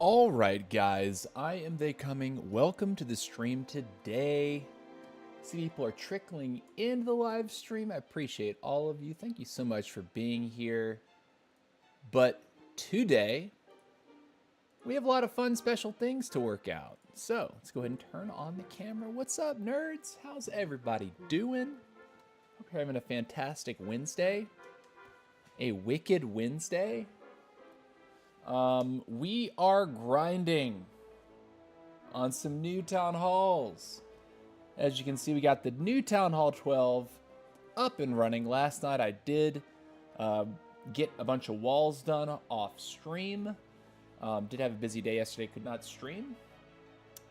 All right, guys, I am They Coming. Welcome to the stream today. See, people are trickling into the live stream. I appreciate all of you. Thank you so much for being here. But today, we have a lot of fun, special things to work out. So let's go ahead and turn on the camera. What's up, nerds? How's everybody doing? Hope you're having a fantastic Wednesday. A wicked Wednesday. We are grinding on some new town halls. As you can see, we got the new Town Hall 12 up and running. Last night I did get a bunch of walls done off stream. Did have a busy day yesterday, could not stream.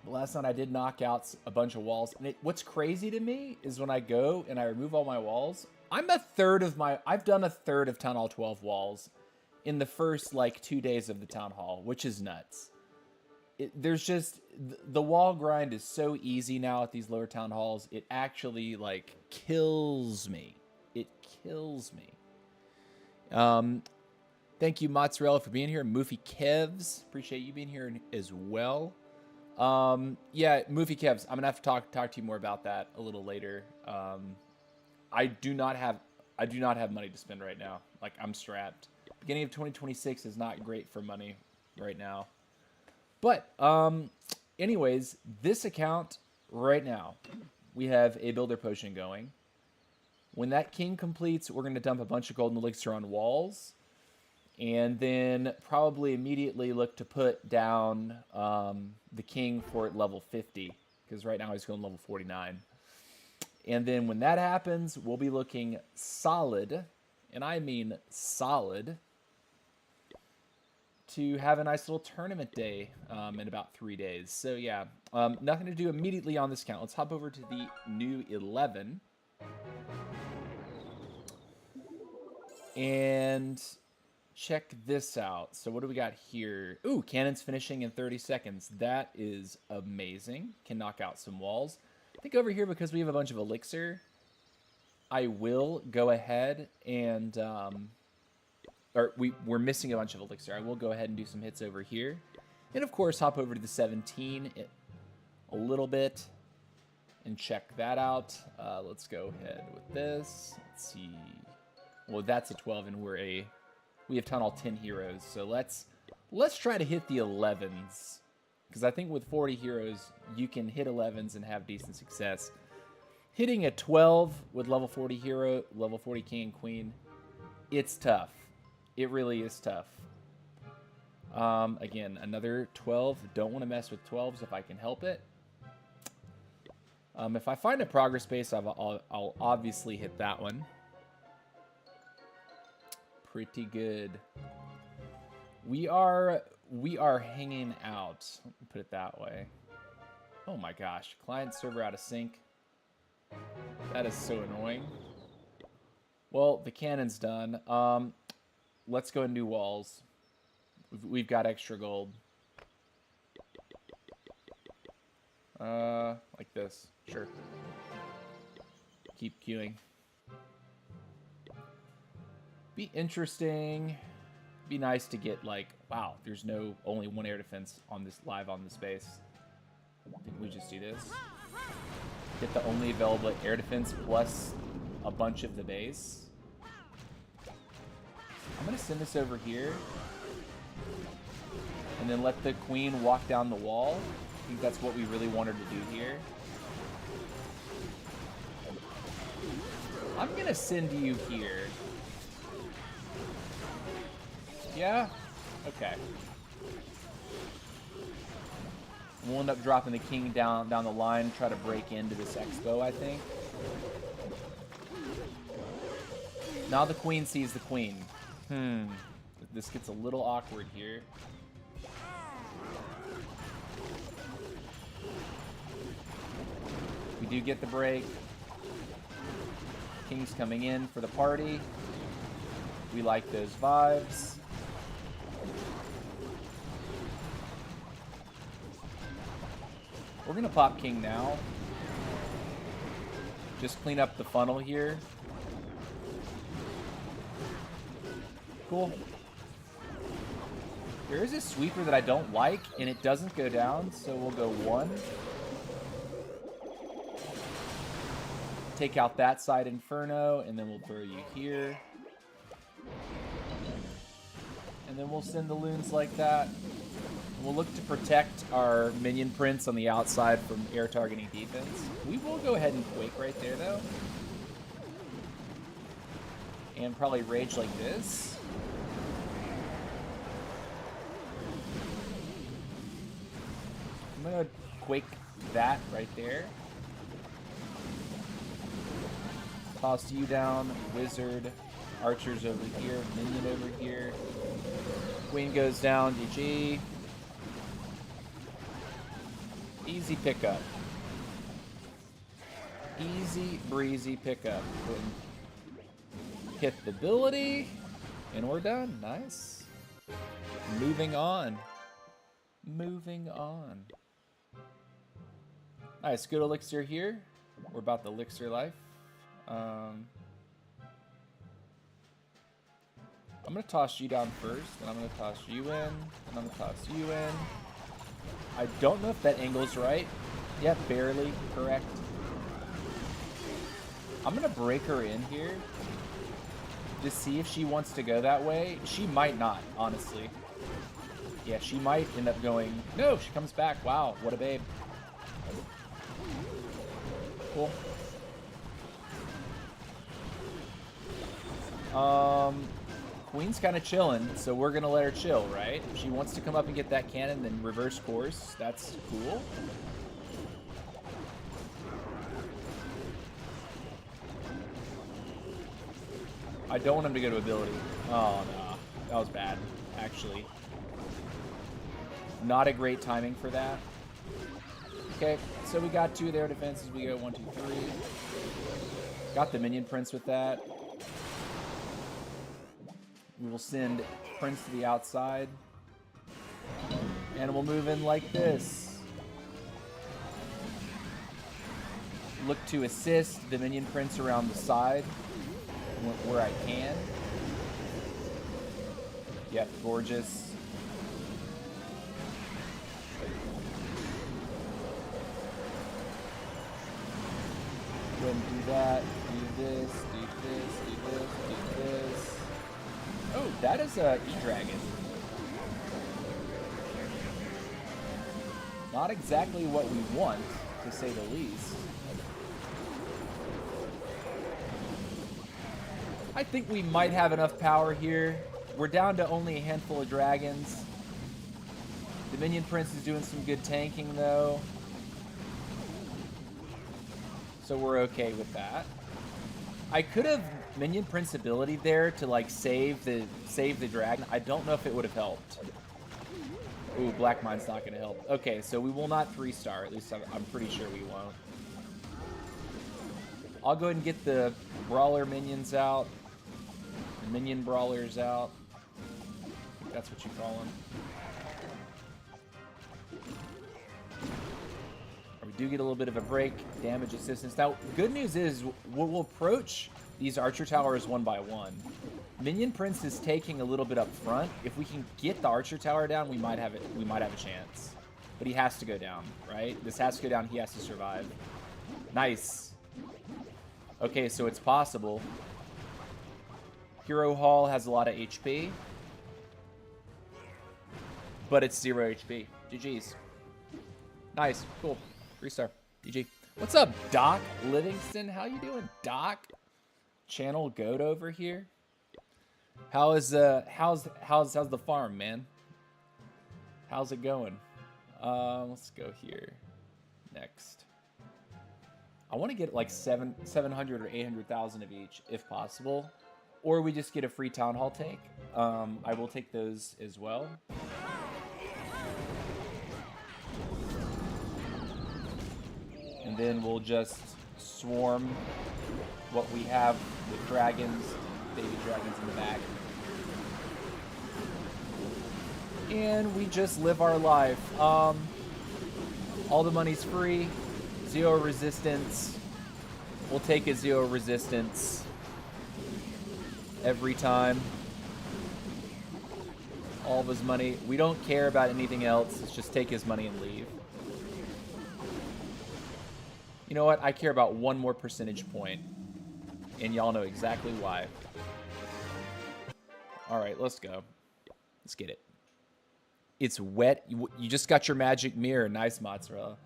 Last night I did knock out a bunch of walls. And what's crazy to me is when I go and I remove all my walls, I've done a third of Town Hall 12 walls in the first, like, 2 days of the Town Hall, which is nuts. There's just, the wall grind is so easy now at these lower Town Halls. It actually, like, kills me. It kills me. Thank you, Mozzarella, for being here. Moofy Kevs, appreciate you being here as well. Yeah, Moofy Kevs, I'm gonna have to talk to you more about that a little later. I do not have money to spend right now. Like, I'm strapped. Beginning of 2026 is not great for money right now. But anyways, this account right now, we have a builder potion going. When that king completes, we're going to dump a bunch of golden elixir on walls. And then probably immediately look to put down the king for level 50. Because right now he's going level 49. And then when that happens, we'll be looking solid, and I mean solid, to have a nice little tournament day in about 3 days. So yeah, nothing to do immediately on this account. Let's hop over to the new 11. And check this out. So what do we got here? Ooh, cannons finishing in 30 seconds. That is amazing. Can knock out some walls. I think over here, because we have a bunch of elixir, I will go ahead and, we're missing a bunch of elixir. I will go ahead and do some hits over here. And of course, hop over to the 17 a little bit and check that out. Let's go ahead with this. Let's see. Well, that's a 12, and we have Town Hall 10 heroes. So let's try to hit the 11s. Because I think with 40 heroes, you can hit 11s and have decent success. Hitting a 12 with level 40 hero, level 40 king and queen, it's tough. It really is tough. Again, another 12. Don't want to mess with 12s if I can help it. If I find a progress base, I'll obviously hit that one. Pretty good. We are hanging out. Let me put it that way. Oh my gosh. Client server out of sync. That is so annoying. Well, the cannon's done. Let's go and do walls. We've got extra gold. Like this. Sure. Keep queuing. Be interesting. Be nice to get, like, wow, there's only one air defense on this on this base. Didn't we just do this? Get the only available air defense plus a bunch of the base. I'm gonna send this over here and then let the queen walk down the wall. I think that's what we really wanted to do here. I'm gonna send you here. Yeah? Okay. We'll end up dropping the king down the line, try to break into this expo, I think. Now the queen sees the queen. This gets a little awkward here. We do get the break. King's coming in for the party. We like those vibes. We're gonna pop king now. Just clean up the funnel here. Cool. There is a sweeper that I don't like, and it doesn't go down, so we'll go 1. Take out that side Inferno, and then we'll throw you here. And then we'll send the loons like that. And we'll look to protect our minion prince on the outside from air targeting defense. We will go ahead and quake right there, though. And probably rage like this. I'm gonna quake that right there. Toss you down, wizard, archers over here, minion over here. Queen goes down, GG. Easy pickup. Easy breezy pickup. Hit the ability, and we're done. Nice. Moving on. Moving on. Nice, good elixir here. We're about the elixir life. I'm gonna toss you down first, and I'm gonna toss you in, and I'm gonna toss you in. I don't know if that angle's right. Yeah, barely correct. I'm gonna break her in here to see if she wants to go that way. She might not, honestly. Yeah, she might end up going, no, she comes back. Wow, what a babe. Cool. Queen's kind of chilling, so we're gonna let her chill, right? If she wants to come up and get that cannon, then reverse course. That's cool. I don't want him to go to ability. Oh, no. That was bad, actually. Not a great timing for that. Okay, so we got 2 of their defenses. We go 1, 2, 3. Got the minion prince with that. We will send Prince to the outside. And we'll move in like this. Look to assist the minion prince around the side where I can. Yep, gorgeous. Go ahead and do that. Do this, do this, do this, do this. Oh, that is a E-Dragon. Not exactly what we want, to say the least. I think we might have enough power here. We're down to only a handful of dragons. The Minion Prince is doing some good tanking, though. So we're okay with that. I could have Minion Prince ability there to like save the dragon. I don't know if it would have helped. Ooh, Black Mine's not going to help. Okay, so we will not 3-star. At least I'm pretty sure we won't. I'll go ahead and get the brawler minions out. The minion brawlers out. That's what you call them. We do get a little bit of a break. Damage assistance. Now, good news is we'll approach these archer towers one by one. Minion Prince is taking a little bit up front. If we can get the archer tower down, we might have a chance. But he has to go down, right? This has to go down. He has to survive. Nice. Okay, so it's possible. Hero Hall has a lot of HP. But it's 0 HP. GG's. Nice. Cool. 3-star. GG. What's up, Doc Livingston? How you doing, Doc? Channel Goat over here. How's the farm, man? How's it going? Let's go here. Next. I want to get like 700 or 800,000 of each, if possible. Or we just get a free Town Hall tank. I will take those as well. And then we'll just swarm what we have with dragons, baby dragons in the back. And we just live our life. All the money's free. 0 resistance. We'll take a 0 resistance every time. All of his money. We don't care about anything else. Let's just take his money and leave. You know what? I care about one more percentage point. And y'all know exactly why. Alright, let's go. Let's get it. It's wet. You just got your magic mirror. Nice, mozzarella.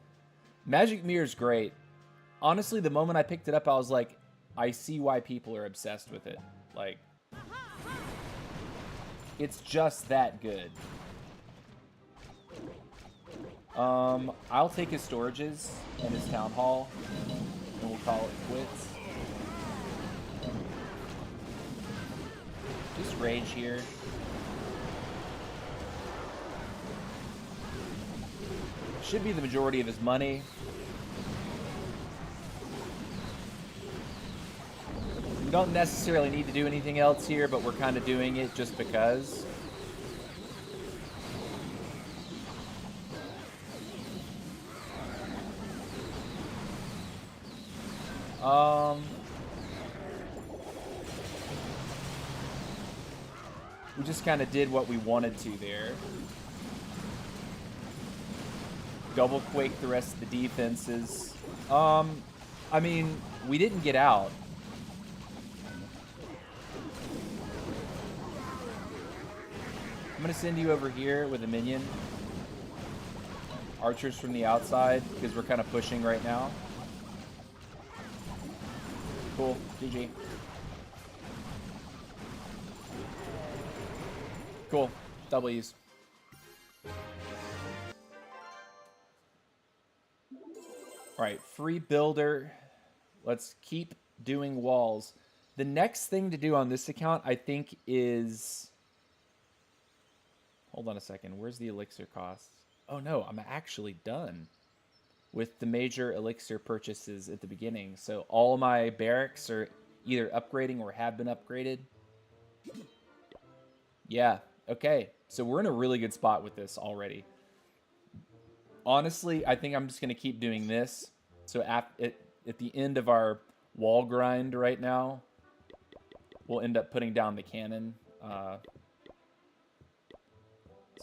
Magic mirror is great. Honestly, the moment I picked it up, I was like, I see why people are obsessed with it. Like, it's just that good. I'll take his storages and his town hall, and we'll call it quits. Just rage here. Should be the majority of his money. We don't necessarily need to do anything else here, but we're kind of doing it just because. We just kind of did what we wanted to there. Double quake the rest of the defenses. I mean, we didn't get out. I'm gonna send you over here with a minion. Archers from the outside, because we're kind of pushing right now. Cool, GG. Cool, W's. Alright, free builder. Let's keep doing walls. The next thing to do on this account, I think, is... Hold on a second. Where's the elixir costs? Oh, no. I'm actually done with the major elixir purchases at the beginning. So all my barracks are either upgrading or have been upgraded. Yeah. Okay. So we're in a really good spot with this already. Honestly, I think I'm just going to keep doing this. So at the end of our wall grind right now, we'll end up putting down the cannon. Let's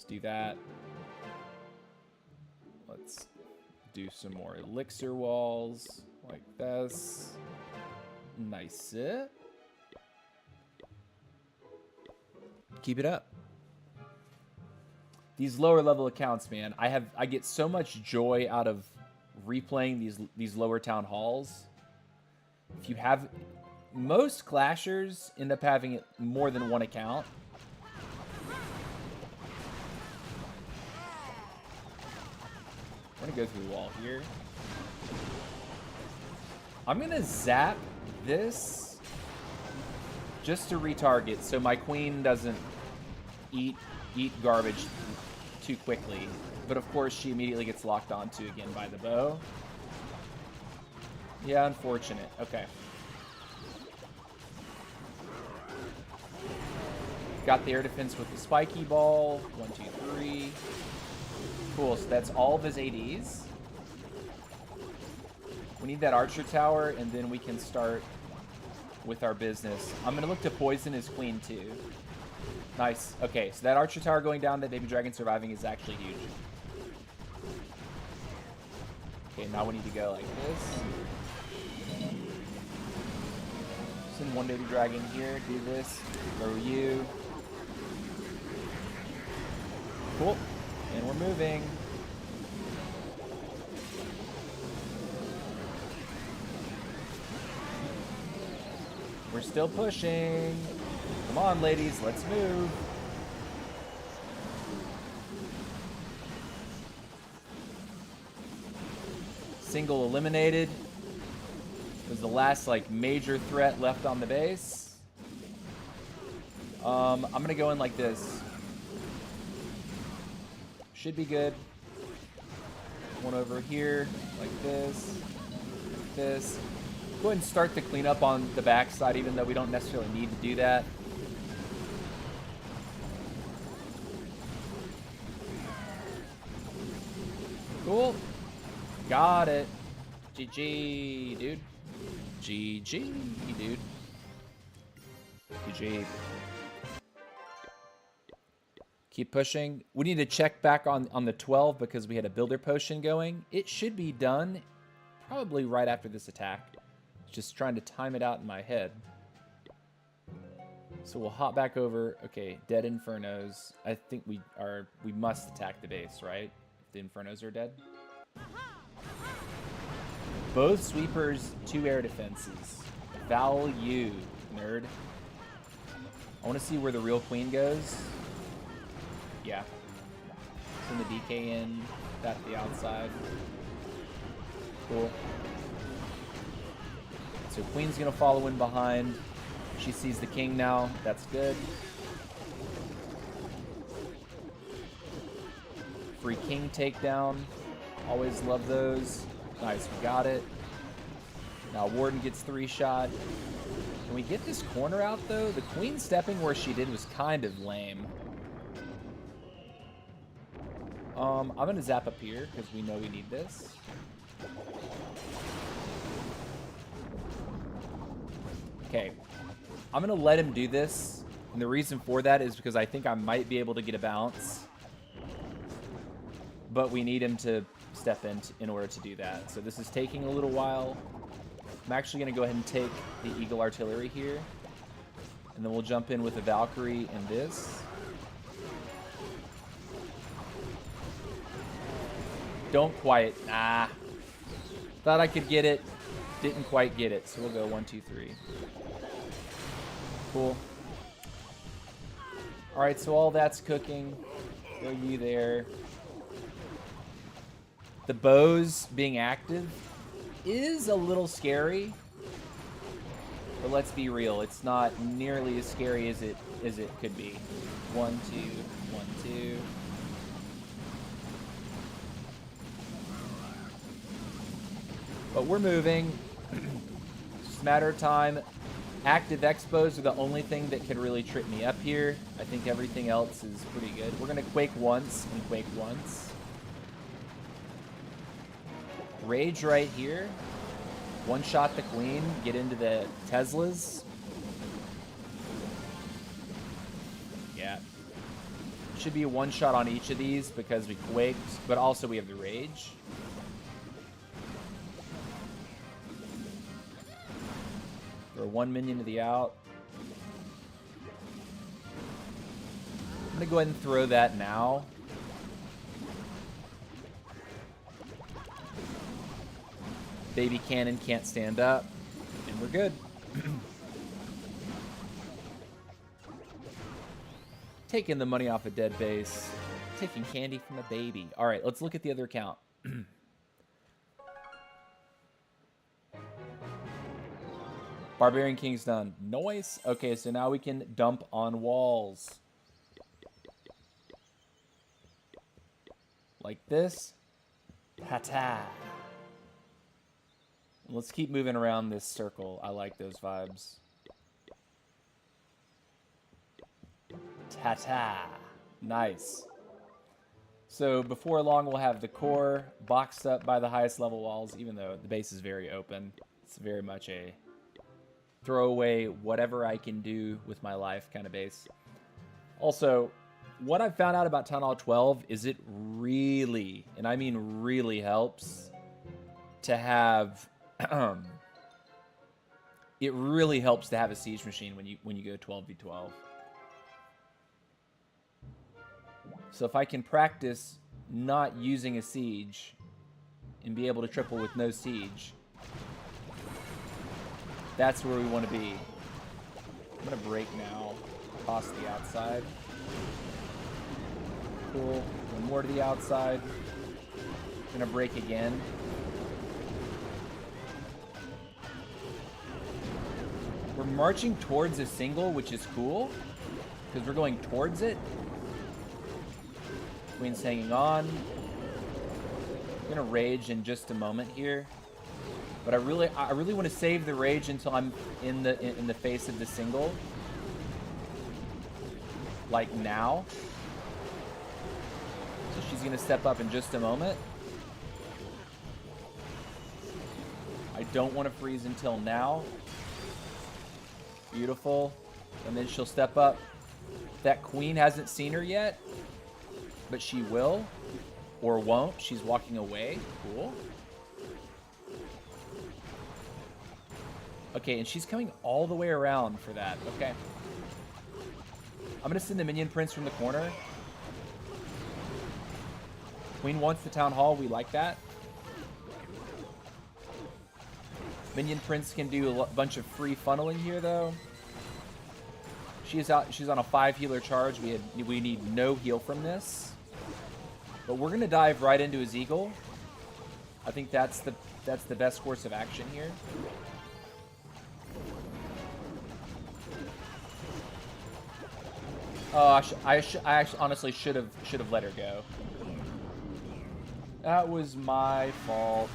do that. Let's do some more elixir walls like this. Nice. Keep it up. These lower level accounts, man, I get so much joy out of replaying these lower town halls. If you have, most clashers end up having more than one account. I'm gonna go through the wall here. I'm gonna zap this just to retarget so my queen doesn't eat garbage too quickly. But of course she immediately gets locked onto again by the bow. Yeah, unfortunate. Okay. Got the air defense with the spiky ball. 1, 2, 3. Cool, so that's all of his ADs. We need that archer tower, and then we can start with our business. I'm going to look to poison his queen, too. Nice. Okay, so that archer tower going down, that baby dragon surviving is actually huge. Okay, now we need to go like this. Send one baby dragon here, do this, throw you. Cool. And we're moving. We're still pushing. Come on, ladies, let's move. Single eliminated. It was the last, like, major threat left on the base. I'm gonna go in like this. Should be good. One over here, like this, like this. Go ahead and start the cleanup on the backside, even though we don't necessarily need to do that. Cool. Got it. GG, dude. GG, dude. GG. Keep pushing. We need to check back on the 12 because we had a builder potion going. It should be done probably right after this attack. Just trying to time it out in my head. So we'll hop back over. Okay, dead infernos. I think we must attack the base, right? If the infernos are dead. Both sweepers, 2 air defenses. Value, nerd. I want to see where the real queen goes. Yeah. Send the DK in. That the outside. Cool. So queen's gonna follow in behind. She sees the king now. That's good. Free king takedown. Always love those. Nice, we got it. Now Warden gets 3-shot. Can we get this corner out, though? The queen stepping where she did was kind of lame. I'm going to zap up here because we know we need this. Okay. I'm going to let him do this. And the reason for that is because I think I might be able to get a bounce. But we need him to step in order to do that. So this is taking a little while. I'm actually going to go ahead and take the Eagle Artillery here. And then we'll jump in with the Valkyrie and this. Don't quite. Ah. Thought I could get it. Didn't quite get it. So we'll go 1, 2, 3. Cool. Alright, so all that's cooking. Throw you there. The bows being active is a little scary. But let's be real, it's not nearly as scary as it could be. 1, 2, 1, 2. But we're moving. It's just a matter of time. Active expos are the only thing that could really trip me up here. I think everything else is pretty good. We're gonna quake once and quake once. Rage right here. One-shot the queen. Get into the Teslas. Yeah. Should be a one-shot on each of these because we quaked, but also we have the rage. Throw 1 minion to the out. I'm going to go ahead and throw that now. Baby cannon can't stand up, and we're good. Taking the money off a dead base. Taking candy from a baby. All right, let's look at the other account. Barbarian King's done. Nice. Okay, so now we can dump on walls. Like this. Ta-ta. Let's keep moving around this circle. I like those vibes. Ta-ta. Nice. So before long, we'll have the core boxed up by the highest level walls, even though the base is very open. It's very much a throw away whatever I can do with my life kind of base. Also, what I've found out about Town Hall 12 is it really, and I mean really, helps to have... it really helps to have a siege machine when you go 12v12. So if I can practice not using a siege and be able to triple with no siege, that's where we want to be. I'm gonna break now. Toss the outside. Cool. One more to the outside. Gonna break again. We're marching towards a single, which is cool, because we're going towards it. Queen's hanging on. I'm gonna rage in just a moment here, but I really want to save the rage until I'm in the face of the single, like now. So she's gonna step up in just a moment. I don't want to freeze until now. Beautiful. And then she'll step up. That queen hasn't seen her yet, but she will. Or won't. She's walking away. Cool. Okay, and she's coming all the way around for that. Okay. I'm going to send the minion prince from the corner. Queen wants the town hall. We like that. Minion Prince can do a bunch of free funneling here, though. She's on a 5 healer charge. We need no heal from this, but we're gonna dive right into his eagle. I think that's the best course of action here. Oh, I actually honestly should have let her go. That was my fault.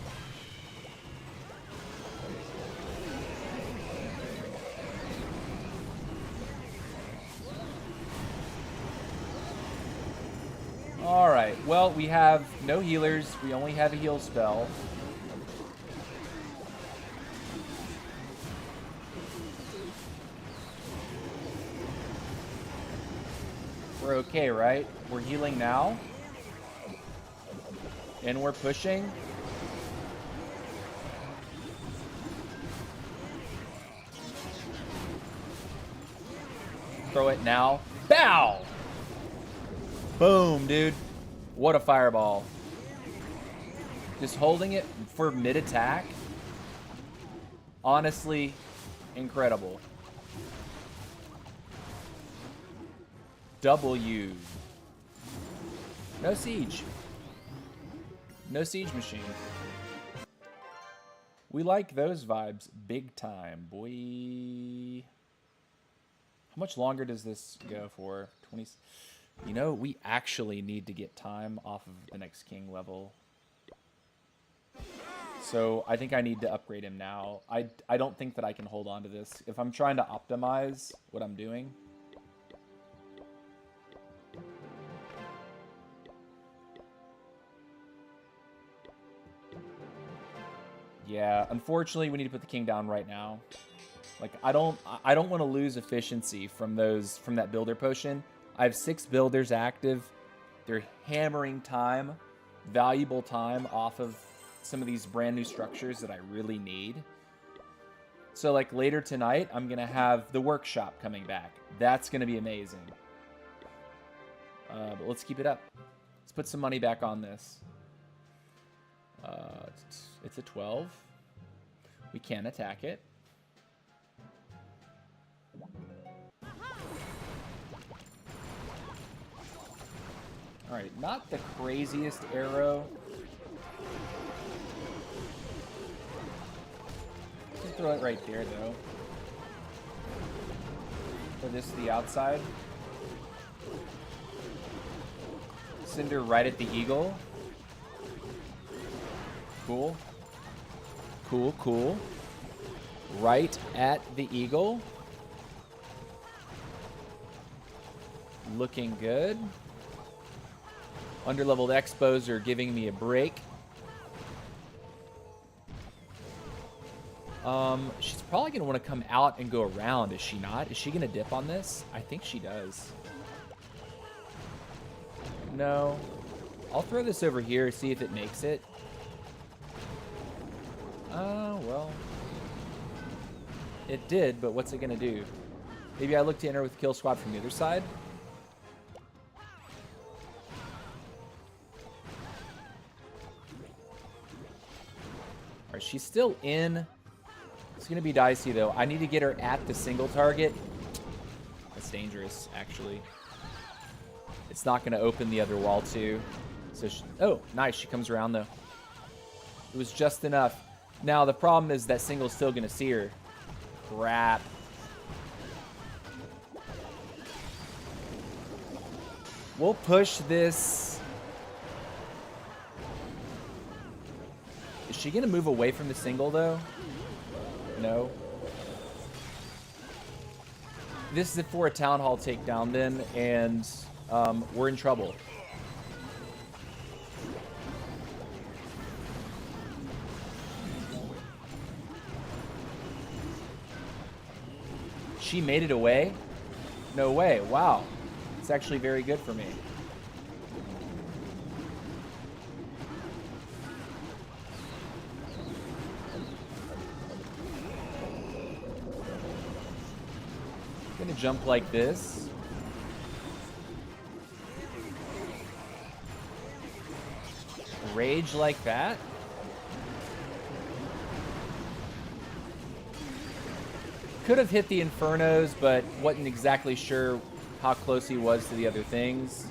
Alright, well, we have no healers. We only have a heal spell. We're okay, right? We're healing now. And we're pushing. Throw it now. Bow! Boom, dude. What a fireball. Just holding it for mid-attack. Honestly, incredible. W. No siege. No siege machine. We like those vibes big time, boy. How much longer does this go for? 20. You know, we actually need to get time off of the next king level. So I think I need to upgrade him now. I don't think that I can hold on to this. If I'm trying to optimize what I'm doing. Yeah, unfortunately we need to put the king down right now. Like I don't want to lose efficiency from that builder potion. I have 6 builders active. They're hammering time, valuable time off of some of these brand new structures that I really need. So like later tonight, I'm going to have the workshop coming back. That's going to be amazing. But let's keep it up. Let's put some money back on this. It's a 12. We can attack it. Alright, not the craziest arrow. Just throw it right there, though. Throw this to the outside. Cinder right at the eagle. Cool. Cool, cool. Right at the eagle. Looking good. Underleveled expos are giving me a break. She's probably going to want to come out and go around, is she not? Is she going to dip on this? I think she does. No. I'll throw this over here, see if it makes it. Well. It did, but what's it going to do? Maybe I look to enter with kill squad from the other side. Alright, she's still in. It's going to be dicey, though. I need to get her at the single target. That's dangerous, actually. It's not going to open the other wall, too. So oh, nice. She comes around, though. It was just enough. Now, the problem is that single's still going to see her. Crap. We'll push this. Is she going to move away from the single, though? No. This is for a Town Hall takedown, then, and we're in trouble. She made it away? No way. Wow. It's actually very good for me. Gonna jump like this. Rage like that. Could have hit the Infernos, but wasn't exactly sure how close he was to the other things.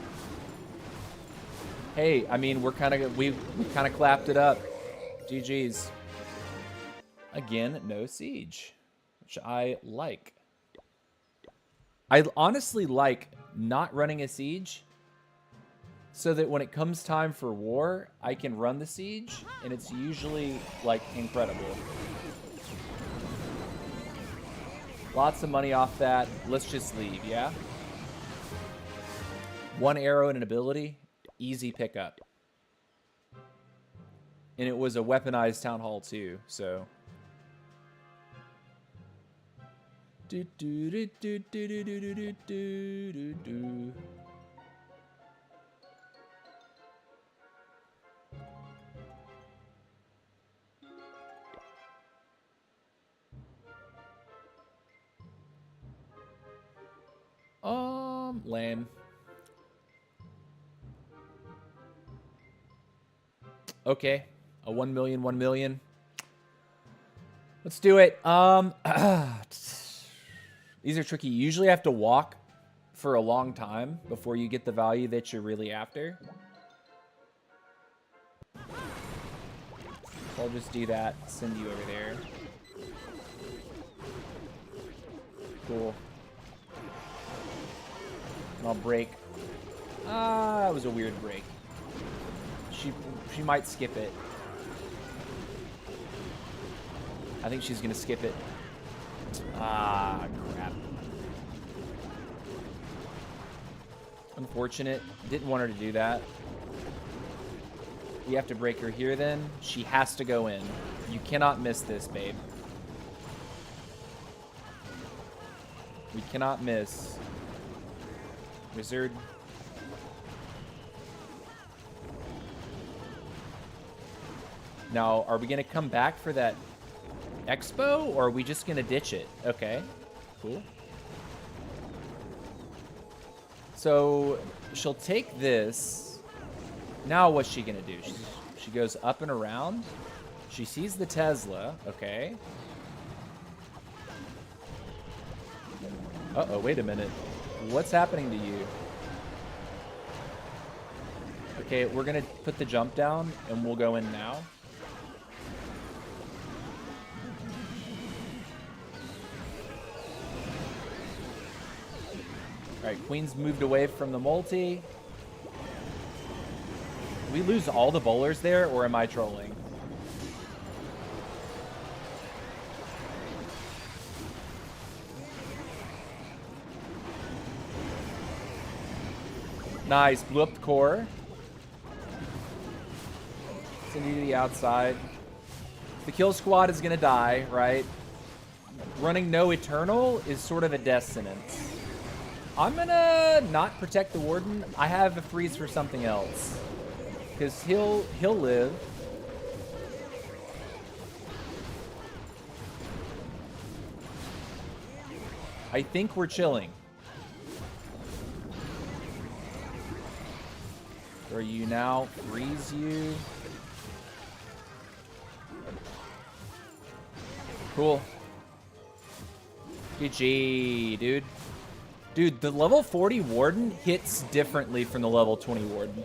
Hey, I mean, we kind of clapped it up. GG's. Again, no siege, which I like. I honestly like not running a siege. so that when it comes time for war, I can run the siege, and it's usually, like, incredible. Lots of money off that. Let's just leave, yeah? 1 arrow and an ability, easy pickup. And it was a weaponized town hall too, so. Do do do do do do do do do do do. Lame. Okay, a 1 million, 1 million. Let's do it. These are tricky. You usually have to walk for a long time before you get the value that you're really after. I'll just do that. Send you over there. Cool. And I'll break. That was a weird break. She might skip it. I think she's gonna skip it. Crap. Unfortunate. Didn't want her to do that. We have to break her here then. She has to go in. You cannot miss this, babe. We cannot miss. Wizard. Now, are we going to come back for that expo, or are we just going to ditch it? Okay, cool. So, she'll take this. Now, what's she going to do? She goes up and around. She sees the Tesla. Okay. Uh-oh, wait a minute. What's happening to you? Okay, we're going to put the jump down, and we'll go in now. Alright, Queen's moved away from the multi. We lose all the bowlers there, or am I trolling? Nice, blew up the core. Send you to the outside. The kill squad is gonna die, right? Running no Eternal is sort of a death sentence. I'm gonna not protect the Warden. I have a freeze for something else. Because he'll live. I think we're chilling. Are you now? Freeze you. Cool. GG, dude. Dude, the level 40 Warden hits differently from the level 20 Warden.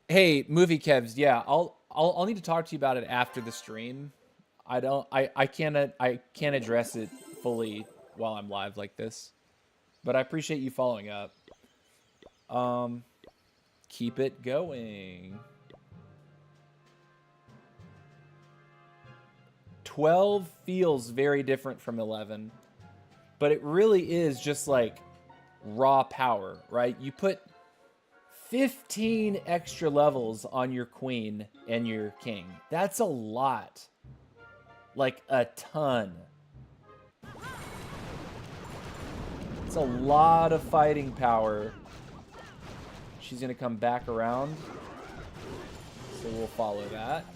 Hey, Movie Kevs, yeah, I'll need to talk to you about it after the stream. I can't address it fully while I'm live like this. But I appreciate you following up. Keep it going. 12 feels very different from 11, but it really is just like raw power, right? You put 15 extra levels on your queen and your king. That's a lot. Like a ton. It's a lot of fighting power. She's gonna come back around, so we'll follow that.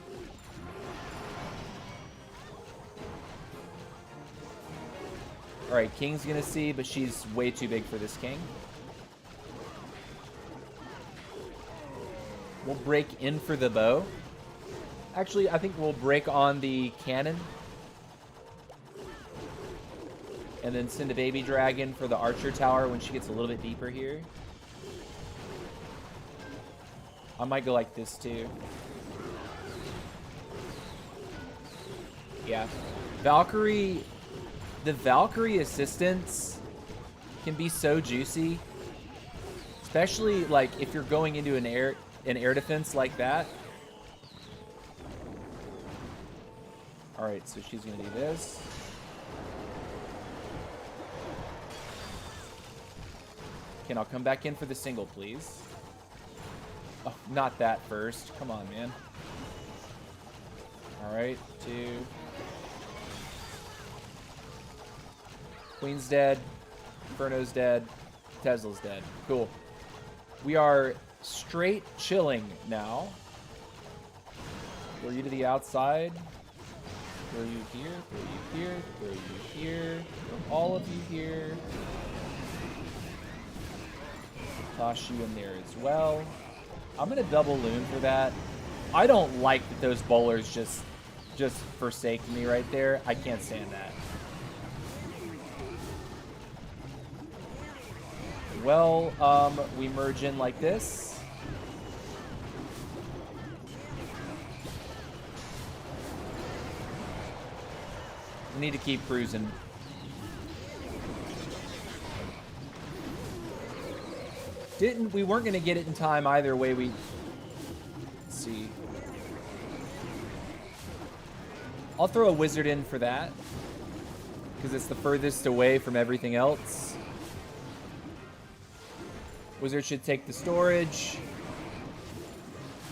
Alright, King's gonna see, but she's way too big for this king. We'll break in for the bow. Actually, I think we'll break on the cannon. And then send a baby dragon for the archer tower when she gets a little bit deeper here. I might go like this too. Yeah. Valkyrie... The Valkyrie assistance can be so juicy. Especially, like, if you're going into an air defense like that. Alright, so she's going to do this. Okay, I'll come back in for the single, please. Oh, not that first. Come on, man. Alright, 2. Queen's dead. Inferno's dead. Tesla's dead. Cool. We are straight chilling now. Throw you to the outside. Throw you here. Throw you here. Throw you here. Throw all of you here. Toss you in there as well. I'm gonna double loon for that. I don't like that those bowlers just forsake me right there. I can't stand that. Well, we merge in like this. We need to keep cruising. We weren't gonna get it in time either way. Let's see. I'll throw a wizard in for that because it's the furthest away from everything else. Wizard should take the storage.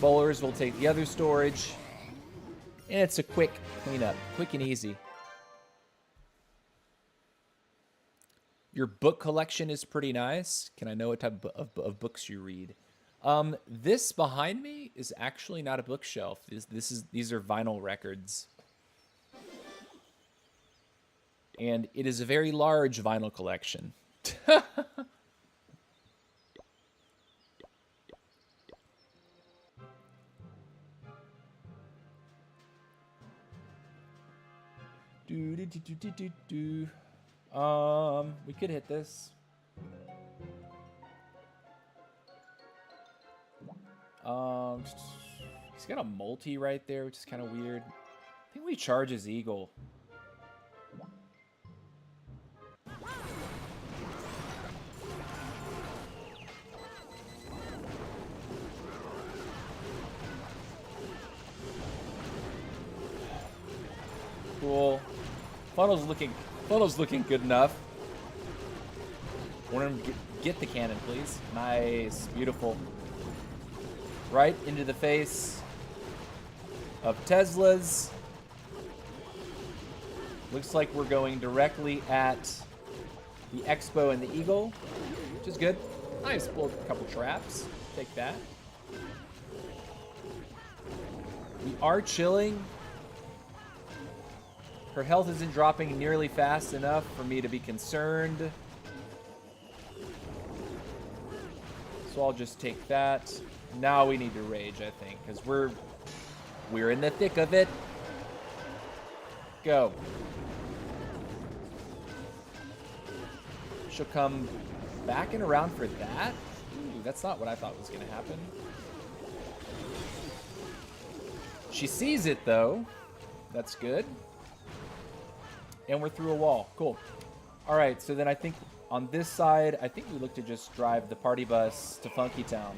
Bowlers will take the other storage. And it's a quick cleanup. Quick and easy. Your book collection is pretty nice. Can I know what type of books you read? This behind me is actually not a bookshelf. These are vinyl records. And it is a very large vinyl collection. We could hit this. He's got a multi right there, which is kind of weird. I think we charge his eagle. Cool. Funnel's looking good enough. Want him to get the cannon, please. Nice, beautiful. Right into the face of Tesla's. Looks like we're going directly at the Expo and the Eagle, which is good. Nice, pulled a couple traps. Take that. We are chilling. Her health isn't dropping nearly fast enough for me to be concerned. So I'll just take that. Now we need to rage, I think, because we're in the thick of it. Go. She'll come back and around for that. Ooh, that's not what I thought was going to happen. She sees it, though. That's good. And we're through a wall. Cool. All right, so then I think on this side, I think we look to just drive the party bus to Funky Town.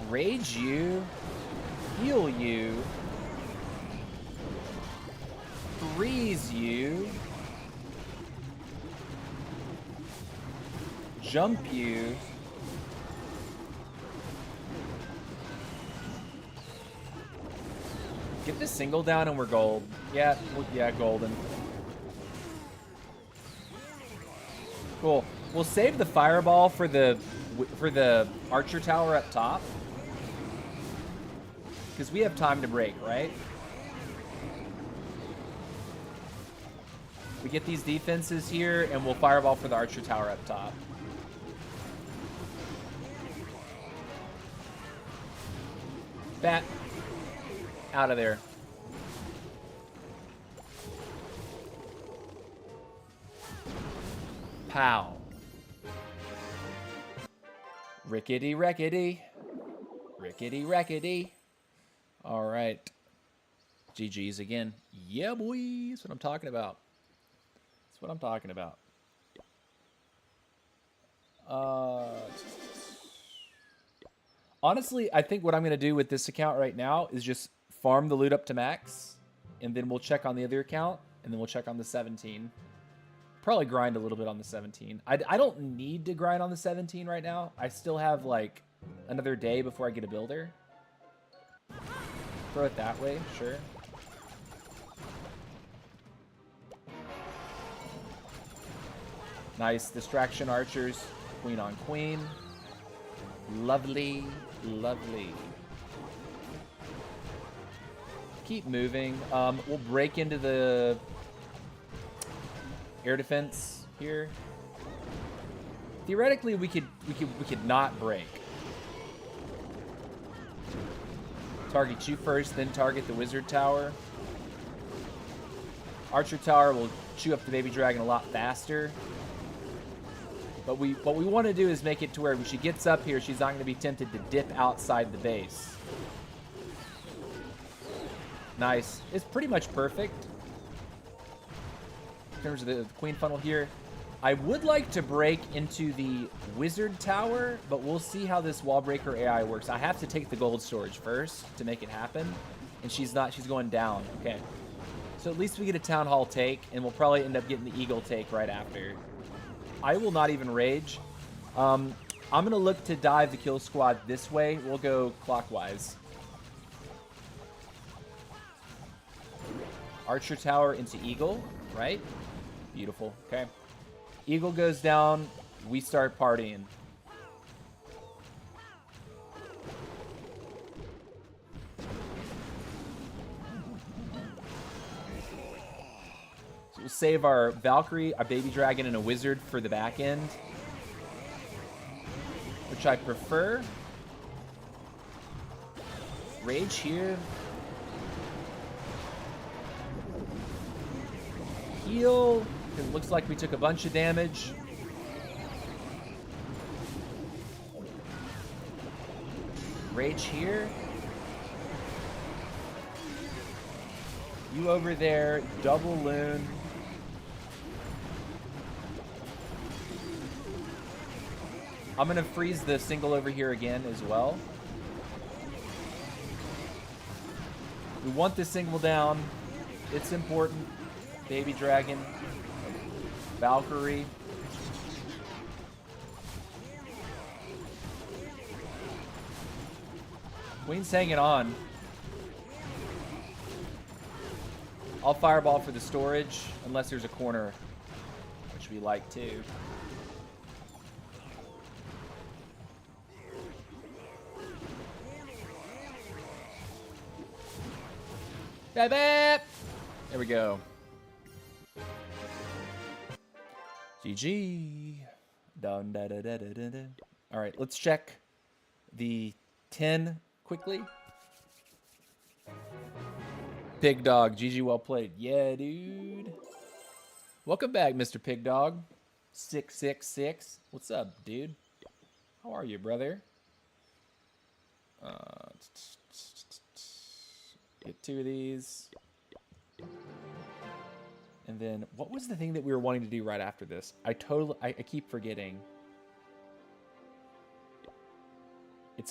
Rage you. Heal you. Freeze you. Jump you. Get this single down and we're gold. Yeah, golden. Cool. We'll save the fireball for the archer tower up top. Because we have time to break, right? We get these defenses here, and we'll fireball for the archer tower up top. Bat. Out of there. Pow. Rickety, rickety. Rickety, rickety. All right. GG's again. Yeah, boy. That's what I'm talking about. That's what I'm talking about. Honestly, I think what I'm going to do with this account right now is just farm the loot up to max, and then we'll check on the other account, and then we'll check on the 17. Probably grind a little bit on the 17. I don't need to grind on the 17 right now. I still have, like, another day before I get a builder. Throw it that way, sure. Nice. Distraction archers. Queen on queen. Lovely. Lovely. Keep moving. We'll break into the air defense here. Theoretically, we could not break. Target you first, then target the wizard tower. Archer tower will chew up the baby dragon a lot faster. But what we want to do is make it to where when she gets up here, she's not going to be tempted to dip outside the base. Nice. It's pretty much perfect. In terms of the queen funnel here. I would like to break into the wizard tower, but we'll see how this wall breaker AI works. I have to take the gold storage first to make it happen. And she's going down. Okay. So at least we get a town hall take, and we'll probably end up getting the eagle take right after. I will not even rage. I'm going to look to dive the kill squad this way. We'll go clockwise. Archer tower into eagle, right? Beautiful. Okay. Eagle goes down. We start partying. So we'll save our Valkyrie, our baby dragon, and a wizard for the back end, which I prefer. Rage here. Heal. It looks like we took a bunch of damage. Rage here. You over there. Double loon. I'm going to freeze the single over here again as well. We want this single down. It's important. Baby dragon. Valkyrie. Queen's hanging on. I'll fireball for the storage, unless there's a corner, which we like too. Bap, bap. There we go. GG. Dun, da, da, da, da, da, da. All right, let's check the 10 quickly. Pig Dog, GG, well played. Yeah, dude. Welcome back, Mr. Pig Dog. 666. What's up, dude? How are you, brother? Get 2 of these. And then, what was the thing that we were wanting to do right after this? I keep forgetting. I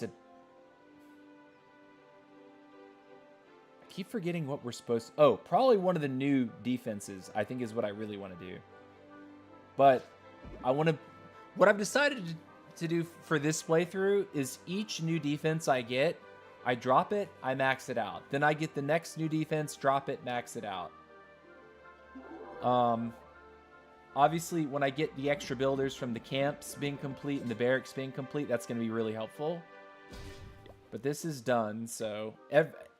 keep forgetting what we're supposed to... Oh, probably one of the new defenses, I think, is what I really want to do. But what I've decided to do for this playthrough is each new defense I get, I drop it, I max it out. Then I get the next new defense, drop it, max it out. Obviously, when I get the extra builders from the camps being complete and the barracks being complete, that's going to be really helpful. But this is done, so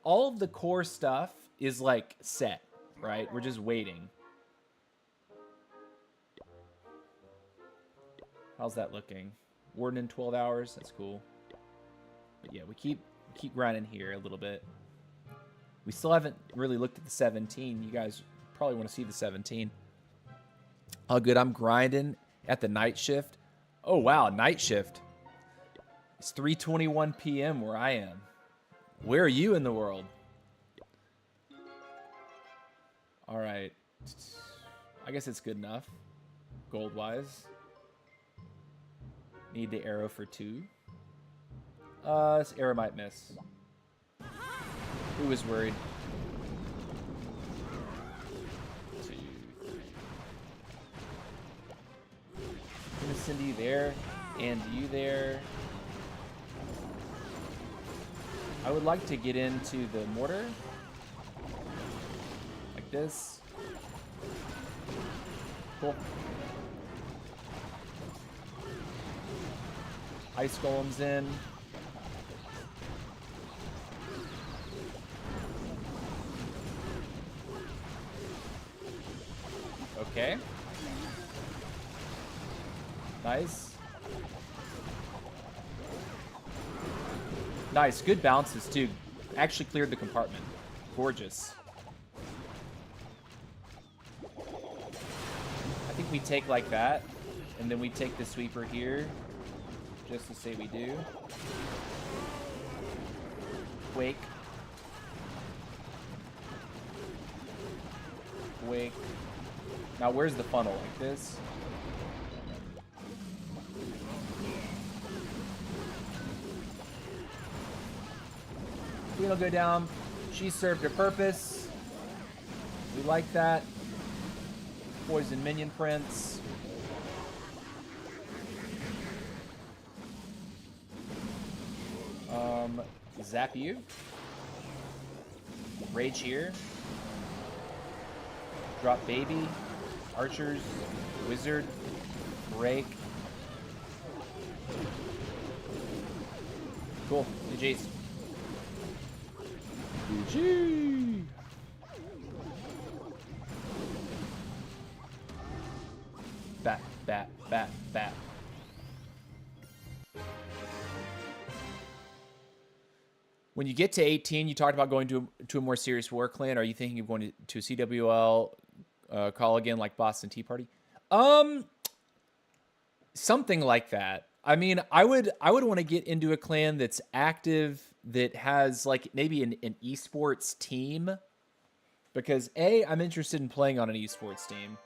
all of the core stuff is like set, right? We're just waiting. How's that looking? Warden in 12 hours. That's cool. But yeah, we keep grinding here a little bit. We still haven't really looked at the 17. You guys probably want to see the 17. Oh, good. I'm grinding At the night shift? Oh, wow, night shift. It's 3:21 p.m. where I am. Where are you in the world? All right. I guess it's good enough, gold-wise. Need the arrow for 2. This arrow might miss. Who was worried? 2, 3. I'm gonna send you there, and you there. I would like to get into the mortar. Like this. Cool. Ice golems in. Okay. Nice. Nice. Good bounces, too. Actually cleared the compartment. Gorgeous. I think we take like that, and then we take the sweeper here, just to say we do. Wake. Wake. Now, where's the funnel? Like this? Queen will go down. She served her purpose. We like that. Poison minion prince. Zap you. Rage here. Drop baby. Archers. Wizard. Break. Cool. GG's. GG. Bat, bat, bat, bat. When you get to 18, you talked about going to a more serious war clan. Are you thinking of going to a CWL call again, like Boston Tea Party? Something like that. I mean, I would want to get into a clan that's active, that has like maybe an esports team, because A, I'm interested in playing on an esports team.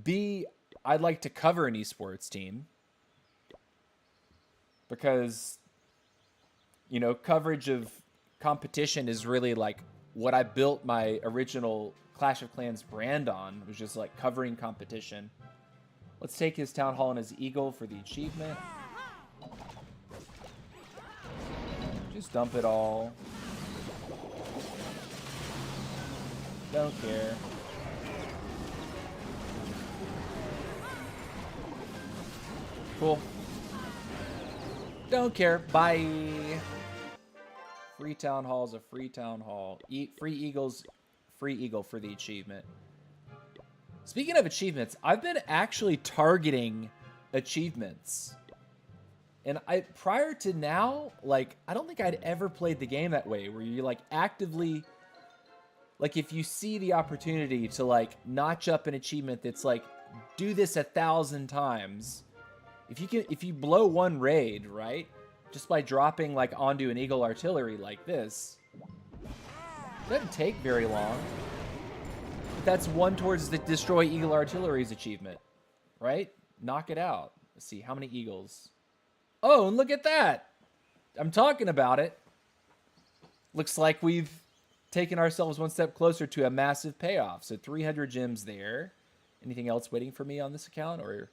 B, I'd like to cover an esports team, because, you know, coverage of competition is really like what I built my original Clash of Clans brand on, was just like covering competition. Let's take his Town Hall and his Eagle for the achievement. Just dump it all. Don't care. Cool. Don't care. Bye. Free Town Hall is a free Town Hall. Free Eagles. Free Eagle for the achievement. Speaking of achievements, I've been actually targeting achievements. And prior to now, like, I don't think I'd ever played the game that way, where you like actively, like, if you see the opportunity to like notch up an achievement that's like, do this 1,000 times. If you blow one raid, right? Just by dropping like onto an Eagle Artillery like this, it doesn't take very long. That's one towards the Destroy Eagle Artillery's achievement, right? Knock it out. Let's see, how many Eagles? Oh, and look at that. I'm talking about it. Looks like we've taken ourselves one step closer to a massive payoff. So 300 gems there. Anything else waiting for me on this account? Or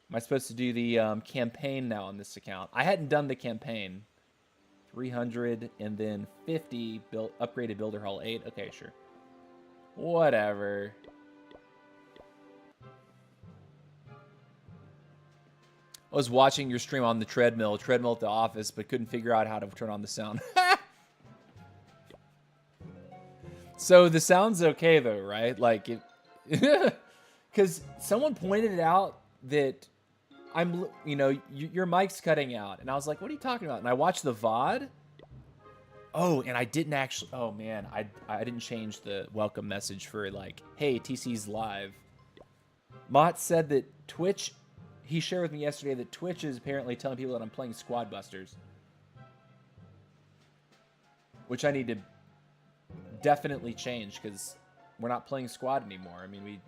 am I supposed to do the campaign now on this account? I hadn't done the campaign. 300 and then 50 upgraded Builder Hall 8. Okay, sure. Whatever. I was watching your stream on the treadmill at the office, but couldn't figure out how to turn on the sound. So the sound's okay though, right? Like it, because someone pointed it out that your mic's cutting out, and I was like, "What are you talking about?" And I watched the VOD. Oh, and I didn't actually. Oh man, I didn't change the welcome message for like, "Hey, TC's live." Mott said that Twitch, he shared with me yesterday that Twitch is apparently telling people that I'm playing Squad Busters. Which I need to definitely change because we're not playing Squad anymore. I mean,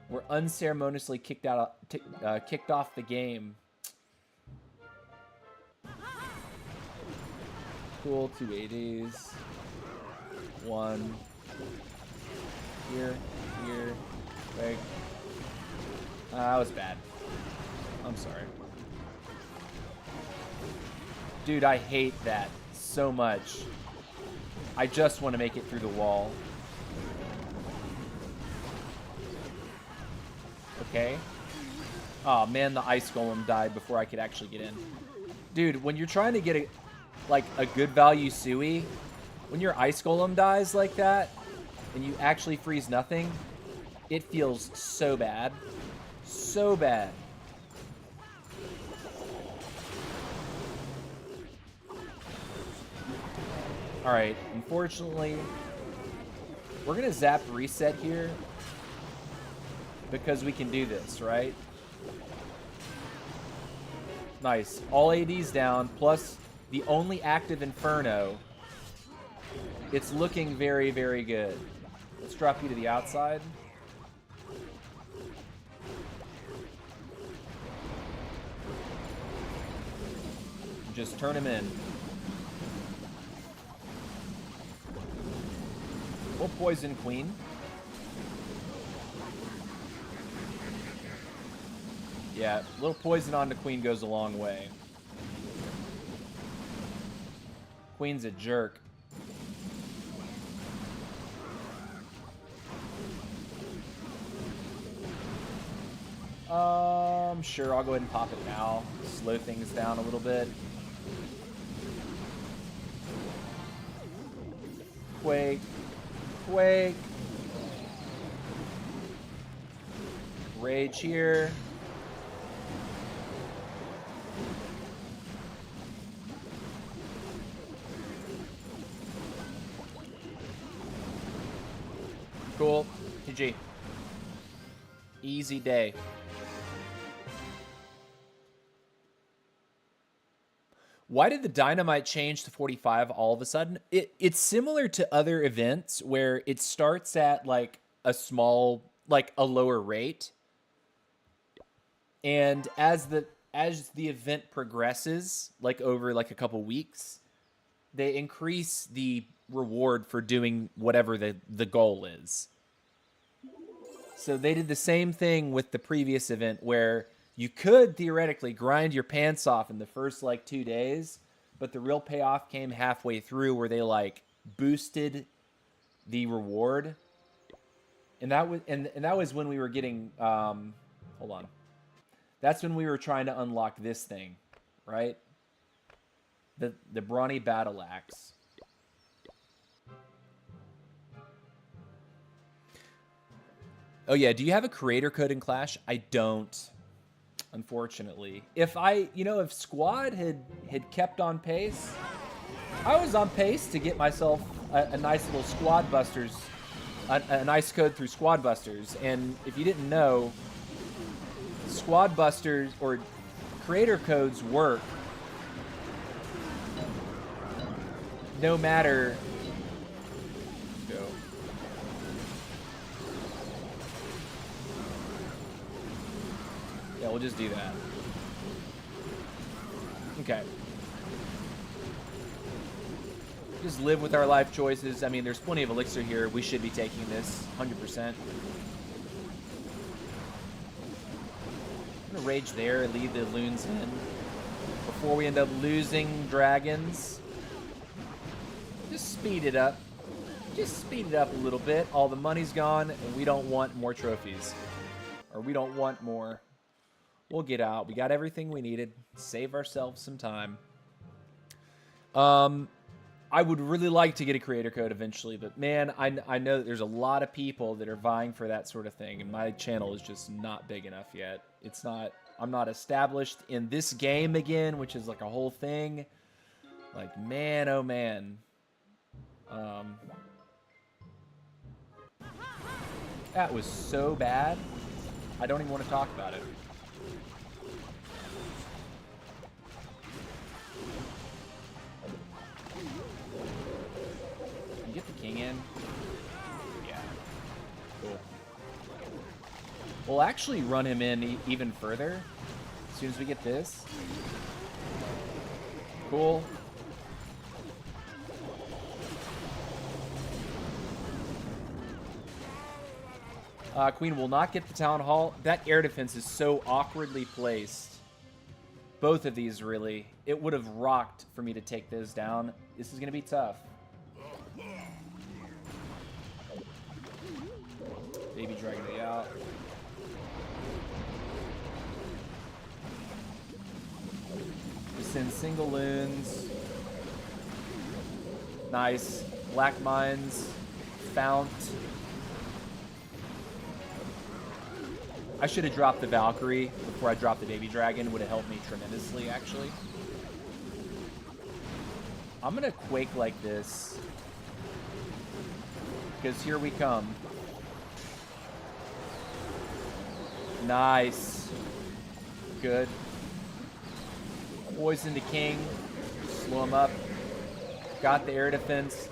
we're unceremoniously kicked off the game. Cool, 280s. One. Here. Wait. That was bad. I'm sorry. Dude, I hate that so much. I just want to make it through the wall. Okay. Oh man, the ice golem died before I could actually get in. Dude, when you're trying to get a good value Sui, when your ice golem dies like that, and you actually freeze nothing, it feels so bad. So bad. Alright, unfortunately, we're going to zap reset here because we can do this, right? Nice. All ADs down, plus the only active Inferno. It's looking very, very good. Let's drop you to the outside. Just turn him in. We'll poison Queen. Yeah, a little poison on the Queen goes a long way. Queen's a jerk. Sure, I'll go ahead and pop it now. Slow things down a little bit. Quake. Quake. Rage here. Cool. GG. Easy day. Why did the dynamite change to 45 all of a sudden? It's similar to other events where it starts at like a small, like a lower rate. And as the event progresses, like over like a couple weeks, they increase the reward for doing whatever the goal is. So they did the same thing with the previous event where you could theoretically grind your pants off in the first like 2 days, but the real payoff came halfway through where they like boosted the reward. And that was when we were getting hold on. That's when we were trying to unlock this thing, right? The Brawny Battle Axe. Oh yeah, do you have a creator code in Clash? I don't, unfortunately. If Squad had kept on pace, I was on pace to get myself a nice little Squad Busters, a nice code through Squad Busters. And if you didn't know, Squad Busters or creator codes work no matter. Go. Yeah, we'll just do that. Okay. Just live with our life choices. I mean, there's plenty of elixir here. We should be taking this 100%. I'm gonna rage there and leave the loons in before we end up losing dragons. Just speed it up. Just speed it up a little bit. All the money's gone, and we don't want more trophies. Or we don't want more. We'll get out. We got everything we needed. Save ourselves some time. I would really like to get a creator code eventually, but man, I know that there's a lot of people that are vying for that sort of thing, and my channel is just not big enough yet. It's not. I'm not established in this game again, which is like a whole thing. Like, man, oh man. That was so bad. I don't even want to talk about it. Can you get the king in? Yeah. Cool. We'll actually run him in even further as soon as we get this. Cool. Queen will not get the town hall. That air defense is so awkwardly placed. Both of these, really. It would have rocked for me to take those down. This is going to be tough. Baby dragging it out. We send single loons. Nice. Black mines. Fount. I should have dropped the Valkyrie before I dropped the Baby Dragon. Would have helped me tremendously, actually. I'm going to Quake like this. Because here we come. Nice. Good. Poison the king. Slow him up. Got the air defense.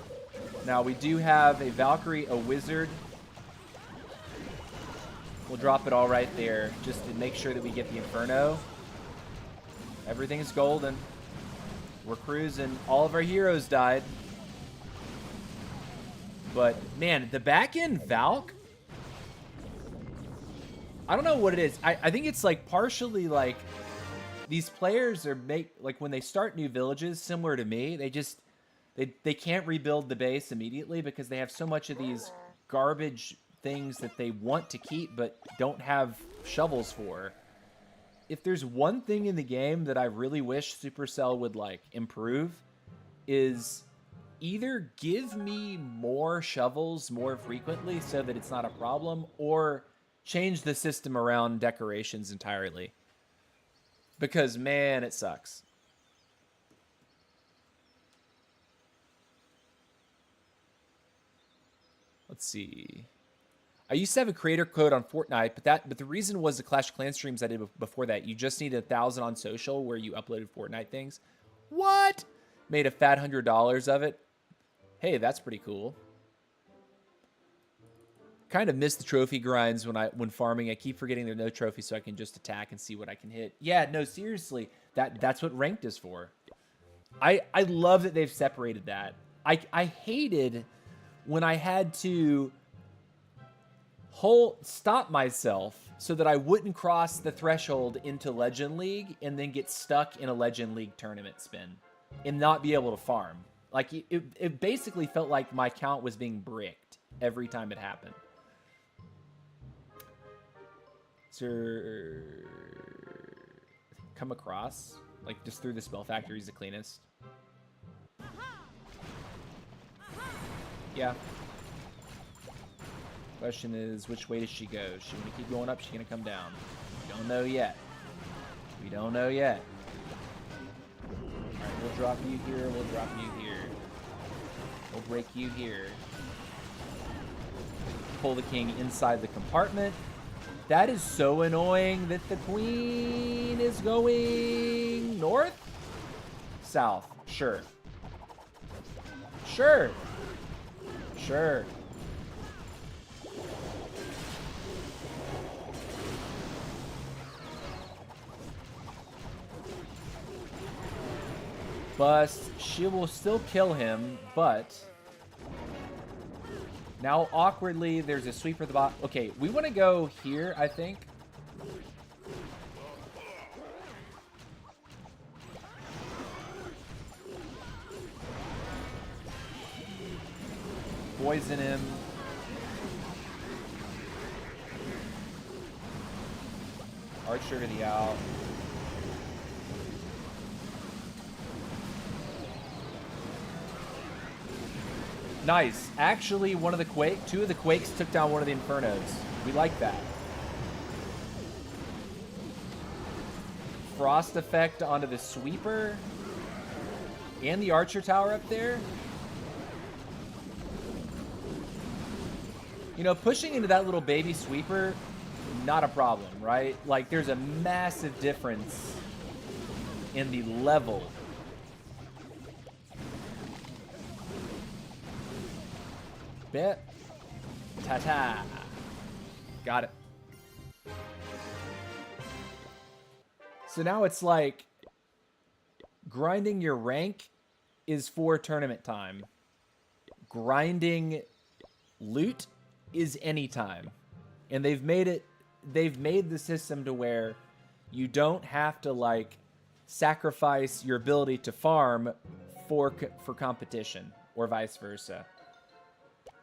Now we do have a Valkyrie, a wizard. We'll drop it all right there just to make sure that we get the Inferno. Everything is golden. We're cruising. All of our heroes died. But, man, the back-end Valk, I don't know what it is. I think it's, like, partially, like, these players are, like, when they start new villages, similar to me, they can't rebuild the base immediately because they have so much of these garbage things that they want to keep but don't have shovels for. If there's one thing in the game that I really wish Supercell would like improve, is either give me more shovels more frequently so that it's not a problem, or change the system around decorations entirely. Because man, it sucks. Let's see. I used to have a creator code on Fortnite, but the reason was the Clash of Clans streams I did before that. You just needed 1,000 on social where you uploaded Fortnite things. What? Made a fat $100 of it. Hey, that's pretty cool. Kind of miss the trophy grinds when farming. I keep forgetting there are no trophies, so I can just attack and see what I can hit. Yeah, no, seriously, that's what ranked is for. I love that they've separated that. I hated when I had to stop myself so that I wouldn't cross the threshold into Legend League and then get stuck in a Legend League tournament spin and not be able to farm. Like, it basically felt like my account was being bricked every time it happened. So, come across, like, just through the spell factory is the cleanest. Yeah. Question is, which way does she go? Is she going to keep going up? Is she going to come down? We don't know yet. We don't know yet. Alright, we'll drop you here. We'll drop you here. We'll break you here. Pull the king inside the compartment. That is so annoying that the queen is going north? South. Sure. Sure. Sure. Bust. She will still kill him, but now awkwardly there's a sweeper at the bottom. Okay, we want to go here, I think. Poison him. Archer to the out. Nice. Actually, two of the Quakes took down one of the Infernos. We like that. Frost effect onto the sweeper. And the Archer tower up there. You know, pushing into that little baby sweeper, not a problem, right? Like, there's a massive difference in the level. Bet. Ta-ta. Got it. So now it's like grinding your rank is for tournament time. Grinding loot is anytime. And they've made the system to where you don't have to like sacrifice your ability to farm for competition or vice versa.